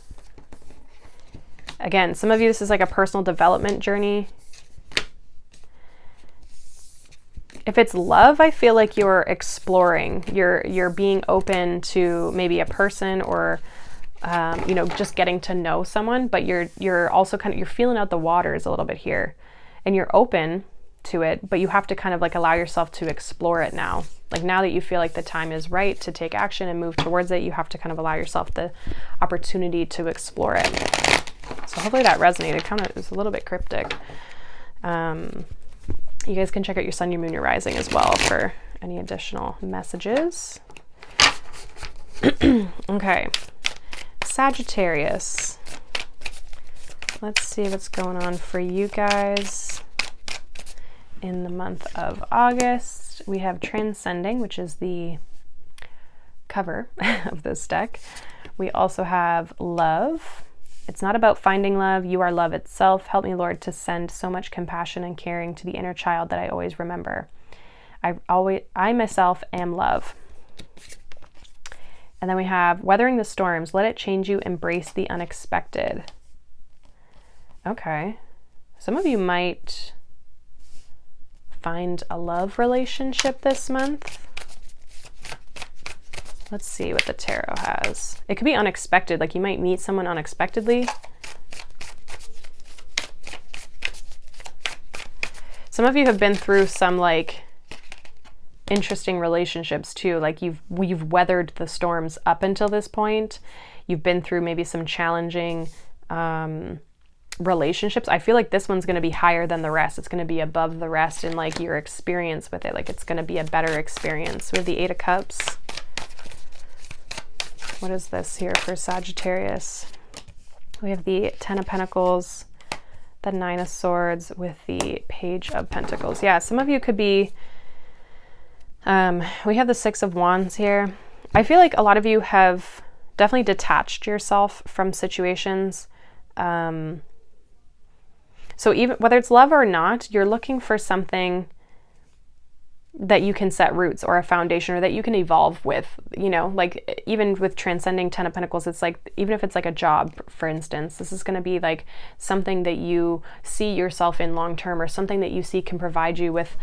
Again, some of you, this is like a personal development journey. If it's love, I feel like you're exploring, you're being open to maybe a person or, you know, just getting to know someone, but you're also kind of, you're feeling out the waters a little bit here, and you're open to it, but you have to kind of like allow yourself to explore it now. Like now that you feel like the time is right to take action and move towards it, you have to kind of allow yourself the opportunity to explore it. So hopefully that resonated. Kind of, it's a little bit cryptic. You guys can check out your sun, your moon, your rising as well for any additional messages. Okay. Sagittarius. Let's see what's going on for you guys in the month of August. We have Transcending, which is the cover of this deck. We also have Love. It's not about finding love. You are love itself. Help me, Lord, to send so much compassion and caring to the inner child that I always remember. I myself am love. And then we have Weathering the Storms. Let it change you. Embrace the unexpected. Okay. Some of you might find a love relationship this month. Let's see what the tarot has. It could be unexpected, like you might meet someone unexpectedly. Some of you have been through some like interesting relationships too. Like you've weathered the storms up until this point. You've been through maybe some challenging relationships. I feel like this one's going to be higher than the rest. It's going to be above the rest in like your experience with it. Like it's going to be a better experience. We have the Eight of Cups. What is this here for Sagittarius? We have the Ten of Pentacles, the Nine of Swords with the Page of Pentacles. Yeah, some of you could be, we have the Six of Wands here. I feel like a lot of you have definitely detached yourself from situations. So even whether it's love or not, you're looking for something that you can set roots or a foundation or that you can evolve with, you know, like even with Transcending Ten of Pentacles, it's like, even if it's like a job, for instance, this is going to be like something that you see yourself in long-term or something that you see can provide you with,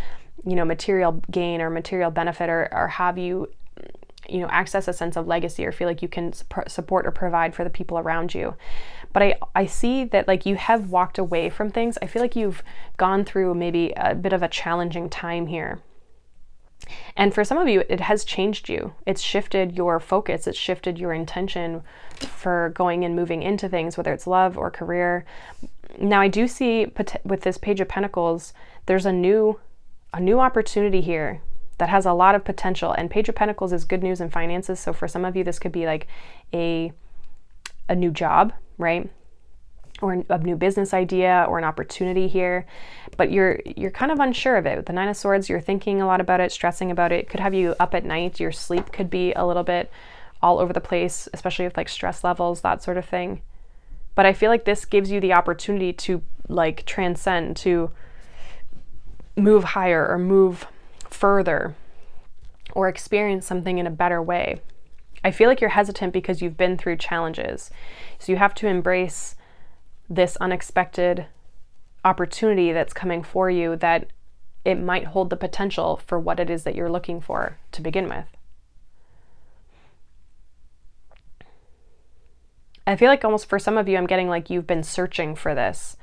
you know, material gain or material benefit or have you, you know, access a sense of legacy or feel like you can support or provide for the people around you. But I see that like you have walked away from things. I feel like you've gone through maybe a bit of a challenging time here. And for some of you, it has changed you. It's shifted your focus. It's shifted your intention for going and moving into things, whether it's love or career. Now, I do see with this Page of Pentacles, there's a new opportunity here that has a lot of potential. And Page of Pentacles is good news and finances. So for some of you, this could be like a new job, right? Or a new business idea or an opportunity here, but you're kind of unsure of it. With the Nine of Swords, you're thinking a lot about it, stressing about it. It could have you up at night. Your sleep could be a little bit all over the place, especially with like stress levels, that sort of thing. But I feel like this gives you the opportunity to like transcend, to move higher or move further or experience something in a better way. I feel like you're hesitant because you've been through challenges. So you have to embrace this unexpected opportunity that's coming for you, that it might hold the potential for what it is that you're looking for to begin with. I feel like almost for some of you, I'm getting like you've been searching for this,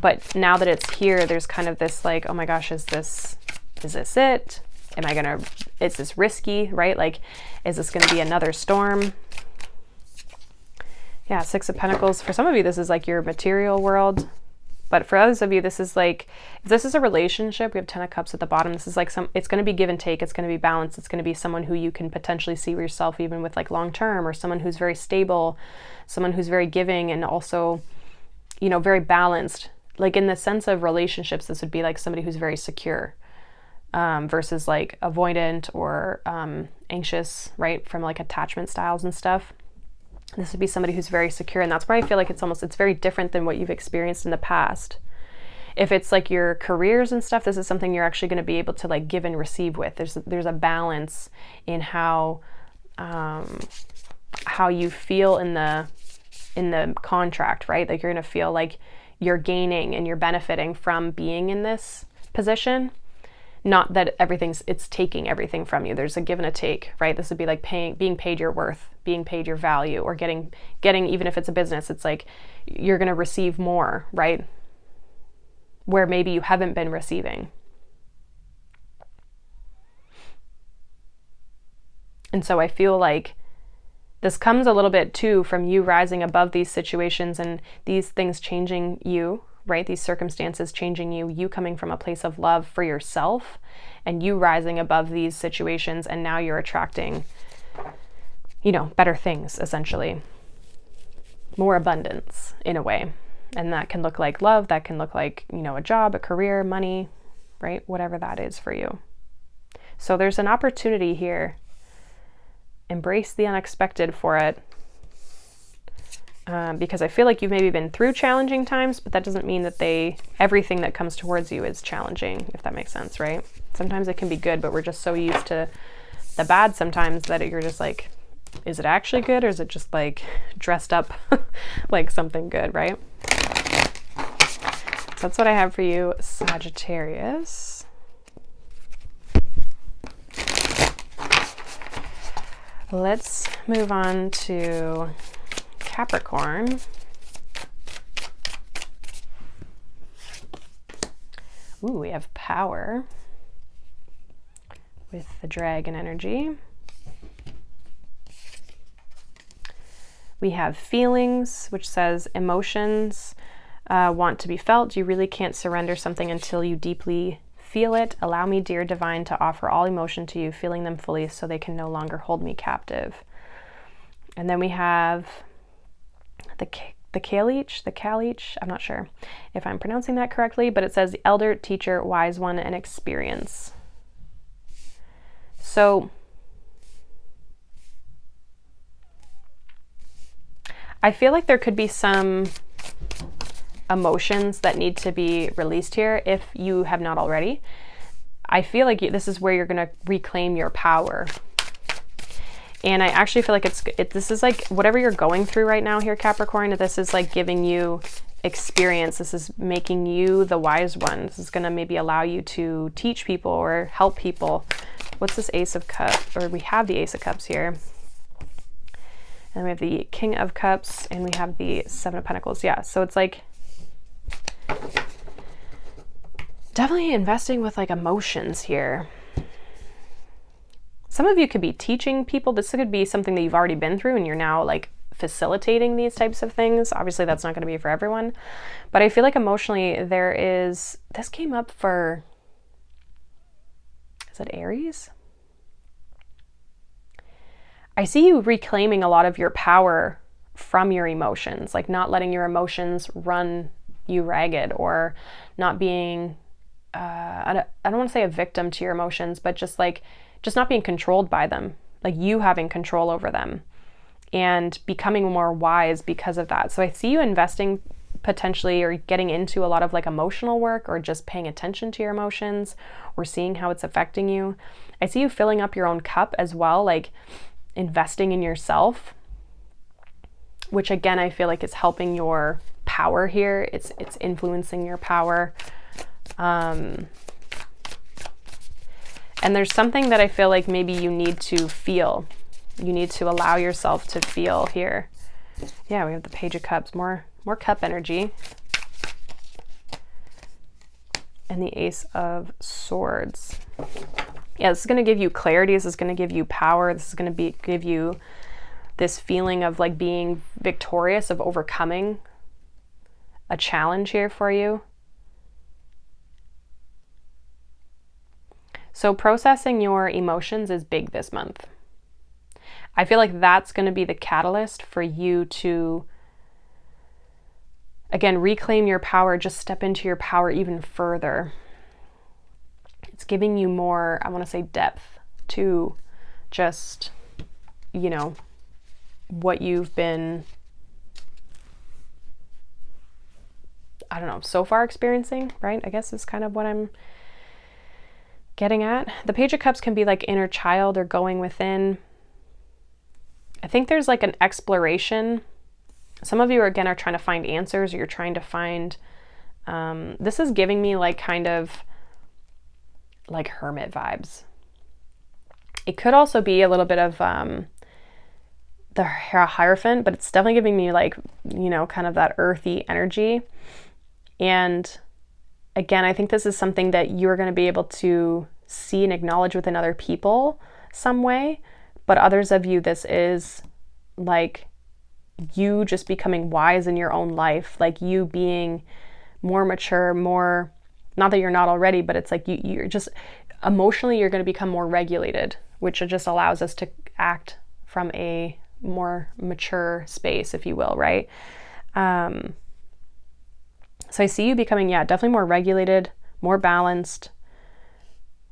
but now that it's here, there's kind of this like, oh my gosh, is this it? Is this risky, right? Like, is this going to be another storm? Yeah, Six of Pentacles. For some of you, this is like your material world. But for others of you, this is like, if this is a relationship, we have Ten of Cups at the bottom. This is like it's going to be give and take. It's going to be balanced. It's going to be someone who you can potentially see yourself even with like long term, or someone who's very stable, someone who's very giving and also, you know, very balanced. Like in the sense of relationships, this would be like somebody who's very secure versus like avoidant or anxious, right? From like attachment styles and stuff. This would be somebody who's very secure, and that's where I feel like it's very different than what you've experienced in the past. If it's like your careers and stuff, this is something you're actually going to be able to like give and receive with. There's a balance in how you feel in the contract, right? Like you're going to feel like you're gaining and you're benefiting from being in this position. Not that it's taking everything from you. There's a give and a take, right? This would be like being paid your worth, being paid your value, or getting, even if it's a business, it's like you're going to receive more, right? Where maybe you haven't been receiving. And so I feel like this comes a little bit too from you rising above these situations and these things changing you, right? These circumstances changing you, you coming from a place of love for yourself and you rising above these situations, and now you're attracting, better things, essentially. More abundance in a way. And that can look like love, that can look like, a job, a career, money, right? Whatever that is for you. So there's an opportunity here. Embrace the unexpected for it. Because I feel like you've maybe been through challenging times, but that doesn't mean that everything that comes towards you is challenging, if that makes sense, right? Sometimes it can be good, but we're just so used to the bad sometimes that you're just like, is it actually good, or is it just like dressed up like something good, right? So that's what I have for you, Sagittarius. Let's move on to Capricorn. Ooh, we have power with the dragon energy. We have feelings, which says emotions want to be felt. You really can't surrender something until you deeply feel it. Allow me, dear divine, to offer all emotion to you, feeling them fully so they can no longer hold me captive. And then we have the Kalich, I'm not sure if I'm pronouncing that correctly, but it says the elder, teacher, wise one, and experience. So I feel like there could be some emotions that need to be released here if you have not already. I feel like this is where you're going to reclaim your power. And I actually feel like this is like whatever you're going through right now here, Capricorn, this is like giving you experience. This is making you the wise one. This is going to maybe allow you to teach people or help people. What's this Ace of Cups? Or we have the Ace of Cups here. And we have the King of Cups and we have the Seven of Pentacles. Yeah, so it's like definitely investing with like emotions here. Some of you could be teaching people. This could be something that you've already been through and you're now like facilitating these types of things. Obviously that's not going to be for everyone, but I feel like emotionally this came up for, is it Aries? I see you reclaiming a lot of your power from your emotions, like not letting your emotions run you ragged, or not being, I don't want to say a victim to your emotions, but just not being controlled by them, like you having control over them and becoming more wise because of that. So I see you investing potentially or getting into a lot of like emotional work, or just paying attention to your emotions or seeing how it's affecting you. I see you filling up your own cup as well, like investing in yourself, which again, I feel like it's helping your power here. It's influencing your power. And there's something that I feel like maybe you need to feel. You need to allow yourself to feel here. Yeah, we have the Page of Cups, more cup energy. And the Ace of Swords. Yeah, this is going to give you clarity. This is going to give you power. This is going to give you this feeling of like being victorious, of overcoming a challenge here for you. So processing your emotions is big this month. I feel like that's going to be the catalyst for you to, again, reclaim your power, just step into your power even further. It's giving you more, I want to say, depth to just, what you've been, I don't know, so far experiencing, right? I guess is kind of what I'm getting at. The Page of Cups can be like inner child or going within. I think there's like an exploration. Some of you are, again, are trying to find answers, or you're trying to find, this is giving me like kind of like hermit vibes. It could also be a little bit of the Hierophant, but it's definitely giving me like, you know, kind of that earthy energy. And again, I think this is something that you're going to be able to see and acknowledge within other people some way. But others of you, this is like you just becoming wise in your own life, like you being more mature, more, not that you're not already, but it's like you're just emotionally, you're going to become more regulated, which just allows us to act from a more mature space, if you will, right? So I see you becoming, yeah, definitely more regulated, more balanced,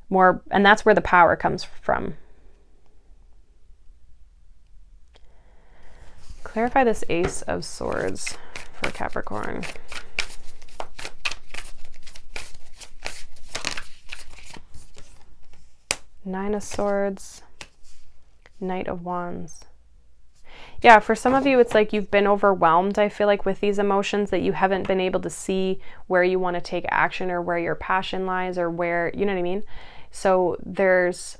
more, and that's where the power comes from. Clarify this Ace of Swords for Capricorn. Nine of Swords, Knight of Wands. Yeah, for some of you, it's like you've been overwhelmed, I feel like, with these emotions, that you haven't been able to see where you want to take action or where your passion lies or where, you know what I mean? So there's,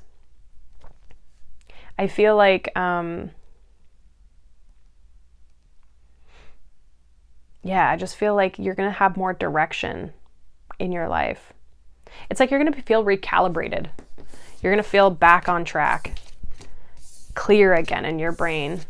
I feel like, yeah, I just feel like you're going to have more direction in your life. It's like you're going to feel recalibrated. You're going to feel back on track, clear again in your brain.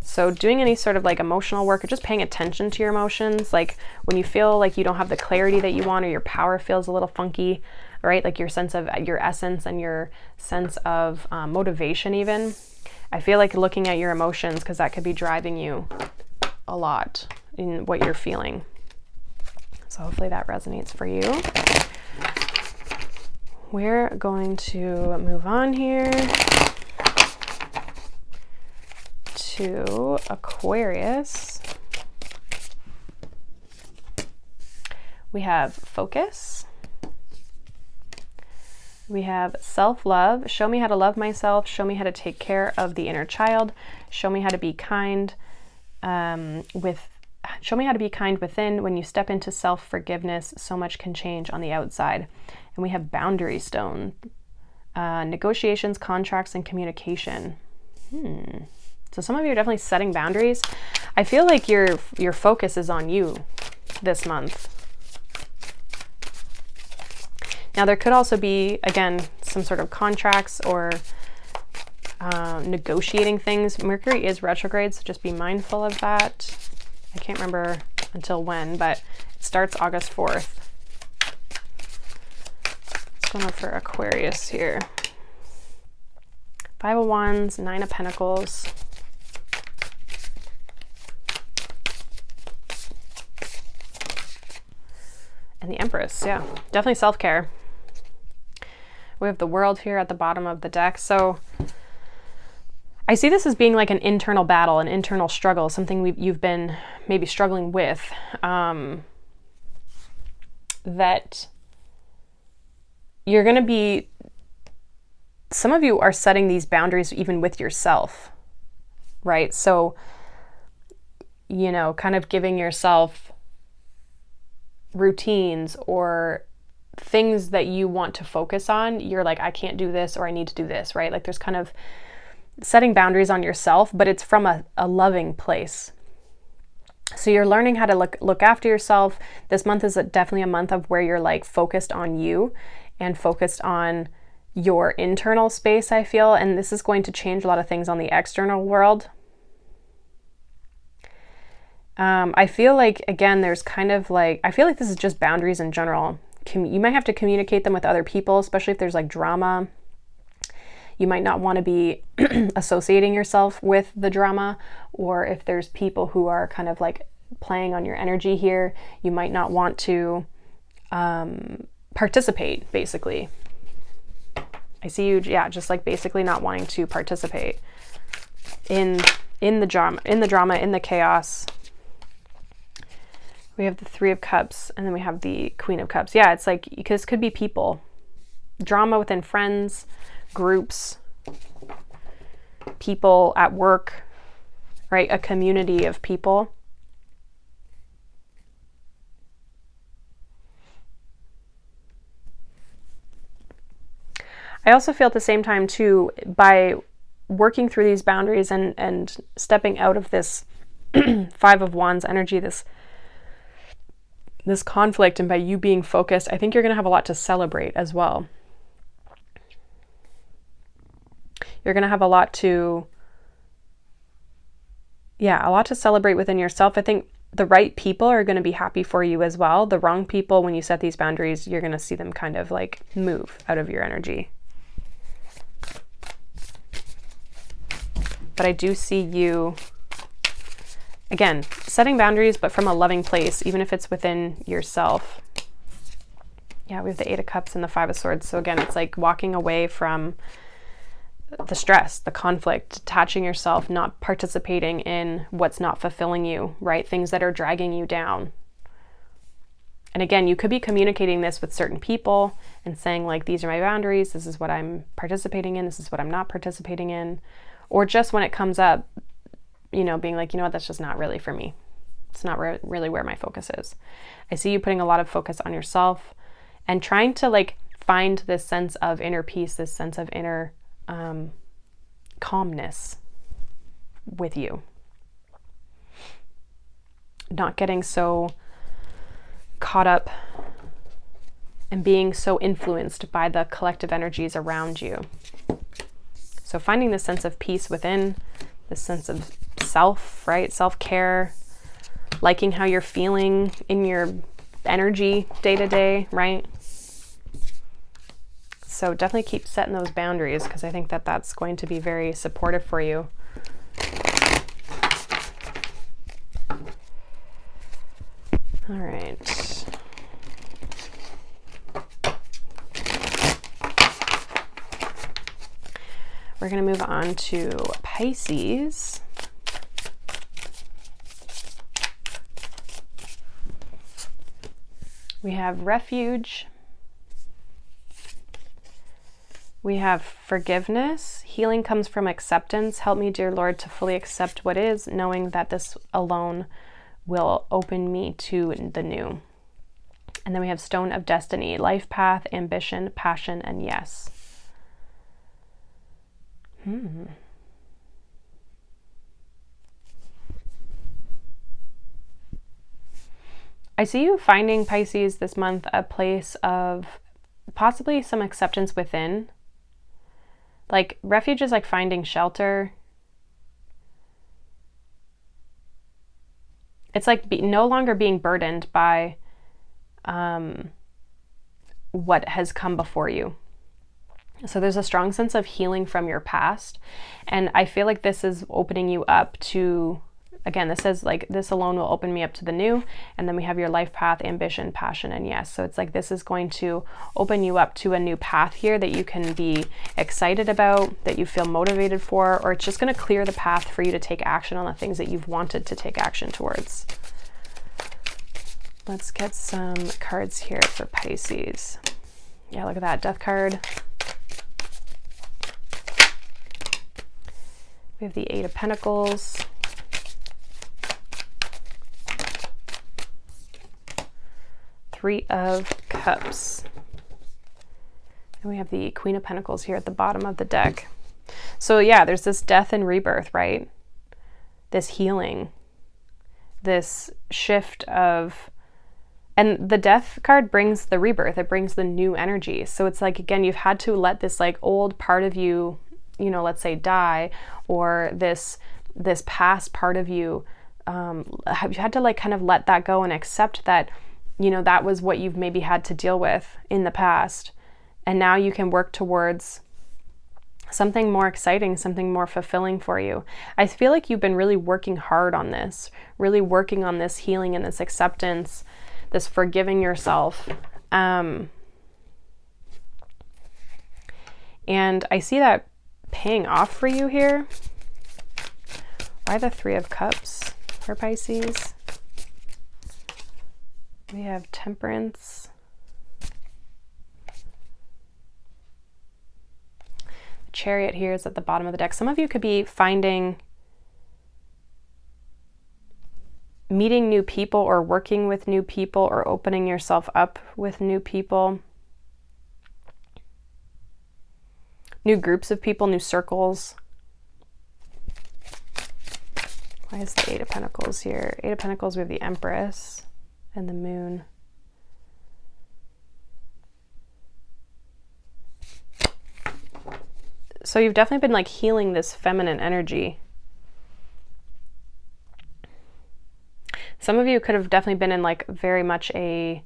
So doing any sort of like emotional work or just paying attention to your emotions, like when you feel like you don't have the clarity that you want or your power feels a little funky, right? Like your sense of your essence and your sense of motivation even. I feel like looking at your emotions, because that could be driving you a lot in what you're feeling. So hopefully that resonates for you. We're going to move on here to Aquarius. We have focus. We have self-love. Show me how to love myself. Show me how to take care of the inner child. Show me how to be kind show me how to be kind within. When you step into self-forgiveness, so much can change on the outside. And we have boundary stone. Negotiations, contracts, and communication. So some of you are definitely setting boundaries. I feel like your focus is on you this month. Now there could also be, again, some sort of contracts or negotiating things. Mercury is retrograde, so just be mindful of that. I can't remember until when, but it starts August 4th. Let's go for Aquarius here. Five of Wands, Nine of Pentacles. And the Empress, yeah, definitely self-care. We have the World here at the bottom of the deck. So I see this as being like an internal battle, an internal struggle, something you've been maybe struggling with, that you're going to be, some of you are setting these boundaries even with yourself, right? So, you know, kind of giving yourself routines or things that you want to focus on. You're like, I can't do this, or I need to do this, right? Like there's kind of setting boundaries on yourself, but it's from a loving place. So you're learning how to look after yourself. This month is definitely a month of where you're like focused on you and focused on your internal space, I feel. And this is going to change a lot of things on the external world. I feel like, again, there's kind of like, I feel like this is just boundaries in general. You might have to communicate them with other people, especially if there's like drama. You might not want to be associating yourself with the drama, or if there's people who are kind of like playing on your energy here, you might not want to participate, basically. I see you, yeah, just like basically not wanting to participate in in the drama, in the chaos. We have the Three of Cups, and then we have the Queen of Cups. Yeah, it's like, this could be people. Drama within friends, groups, people at work, right? A community of people. I also feel at the same time too, by working through these boundaries and stepping out of this Five of Wands energy, this conflict, and by you being focused, I think you're going to have a lot to celebrate as well. You're going to have a lot to celebrate within yourself. I think the right people are going to be happy for you as well. The wrong people, when you set these boundaries, you're going to see them kind of like move out of your energy. But I do see you, again, setting boundaries, but from a loving place, even if it's within yourself. Yeah, we have the Eight of Cups and the Five of Swords. So again, it's like walking away from the stress, the conflict, detaching yourself, not participating in what's not fulfilling you, right? Things that are dragging you down. And again, you could be communicating this with certain people and saying like, these are my boundaries. This is what I'm participating in. This is what I'm not participating in. Or just when it comes up, you know, being like, you know what, that's just not really for me. It's not really where my focus is. I see you putting a lot of focus on yourself and trying to like find this sense of inner peace, this sense of inner calmness with you. Not getting so caught up and being so influenced by the collective energies around you. So finding this sense of peace within, this sense of self, right? Self-care, liking how you're feeling in your energy day to day, right? So definitely keep setting those boundaries, because I think that that's going to be very supportive for you. All right. We're going to move on to Pisces. We have refuge. We have forgiveness. Healing comes from acceptance. Help me, dear Lord, to fully accept what is, knowing that this alone will open me to the new. And then we have Stone of Destiny, life path, ambition, passion, and yes. I see you finding, Pisces, this month a place of possibly some acceptance within. Like refuge is like finding shelter. It's like no longer being burdened by what has come before you. So there's a strong sense of healing from your past. And I feel like this is opening you up to, again, this says like, this alone will open me up to the new. And then we have your life path, ambition, passion, and yes. So it's like, this is going to open you up to a new path here that you can be excited about, that you feel motivated for, or it's just going to clear the path for you to take action on the things that you've wanted to take action towards. Let's get some cards here for Pisces. Yeah, look at that Death card. We have the Eight of Pentacles. Three of Cups. And we have the Queen of Pentacles here at the bottom of the deck. So yeah, there's this death and rebirth, right? This healing, this shift of, and the Death card brings the rebirth. It brings the new energy. So it's like, again, you've had to let this like old part of you, you know, let's say die, or this past part of you, you had to like kind of let that go and accept that, you know, that was what you've maybe had to deal with in the past. And now you can work towards something more exciting, something more fulfilling for you. I feel like you've been really working hard on this, really working on this healing and this acceptance, this forgiving yourself. And I see that paying off for you here, Why the Three of Cups for Pisces? We have Temperance. The Chariot here is at the bottom of the deck. Some of you could be meeting new people or working with new people or opening yourself up with new people. New groups of people, new circles. Why is the Eight of Pentacles here? Eight of Pentacles, we have the Empress and the Moon. So you've definitely been like healing this feminine energy. Some of you could have definitely been in like very much a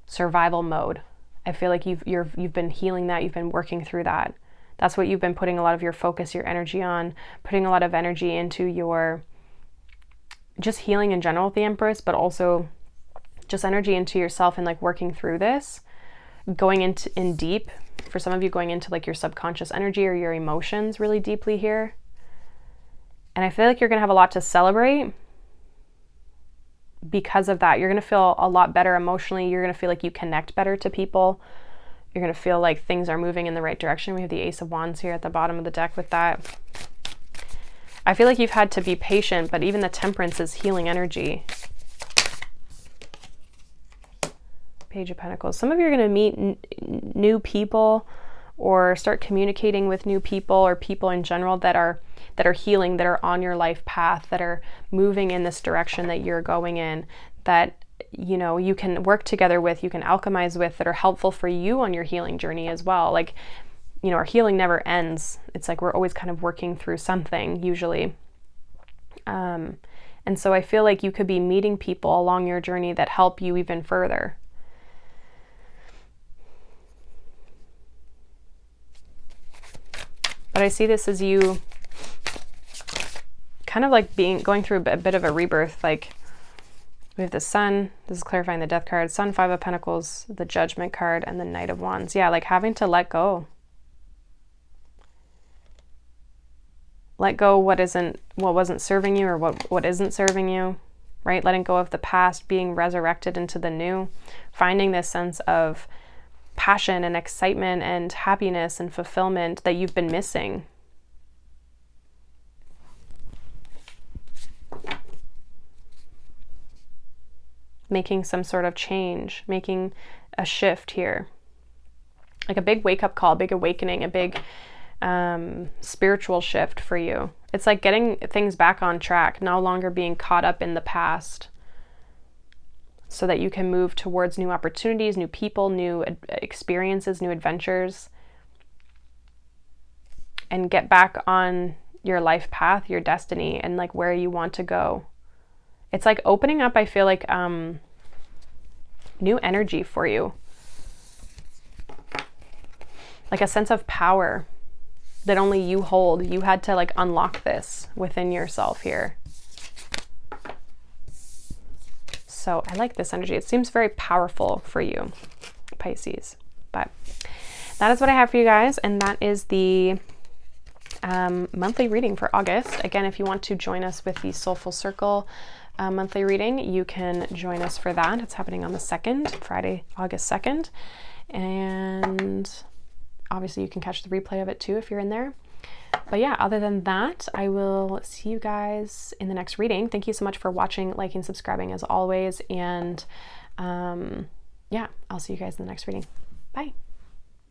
survival mode. I feel like you've been healing that, you've been working through that. That's what you've been putting a lot of your focus, your energy on, putting a lot of energy into your just healing in general with the Empress, but also just energy into yourself and like working through this, going in deep. For some of you, going into like your subconscious energy or your emotions really deeply here. And I feel like you're going to have a lot to celebrate because of that. You're going to feel a lot better emotionally. You're going to feel like you connect better to people. You're going to feel like things are moving in the right direction. We have the Ace of Wands here at the bottom of the deck with that. I feel like you've had to be patient, but even the Temperance is healing energy. Page of Pentacles. Some of you are going to meet new people or start communicating with new people or people in general that are healing, that are on your life path, that are moving in this direction that you're going in, that you know you can work together with, you can alchemize with, that are helpful for you on your healing journey as well. Like, you know, our healing never ends. It's like we're always kind of working through something usually. And so I feel like you could be meeting people along your journey that help you even further. But I see this as you kind of like going through a bit of a rebirth. Like we have the Sun, this is clarifying the Death card, Sun, Five of Pentacles, the Judgment card, and the Knight of Wands. Yeah, like having to let go. Let go what wasn't serving you or what isn't serving you, right? Letting go of the past, being resurrected into the new, finding this sense of passion and excitement and happiness and fulfillment that you've been missing. Making some sort of change, making a shift here. Like a big wake-up call, big awakening, a big spiritual shift for you. It's like getting things back on track, no longer being caught up in the past, so that you can move towards new opportunities, new people, new experiences, new adventures, and get back on your life path, your destiny, and like where you want to go. It's like opening up, I feel like, new energy for you. Like a sense of power that only you hold. You had to like unlock this within yourself here. So I like this energy. It seems very powerful for you, Pisces. But that is what I have for you guys. And that is the monthly reading for August. Again, if you want to join us with the Soulful Circle monthly reading, you can join us for that. It's happening on the 2nd, Friday, August 2nd. And obviously you can catch the replay of it too if you're in there. But yeah, other than that, I will see you guys in the next reading. Thank you so much for watching, liking, subscribing as always. And yeah, I'll see you guys in the next reading. Bye.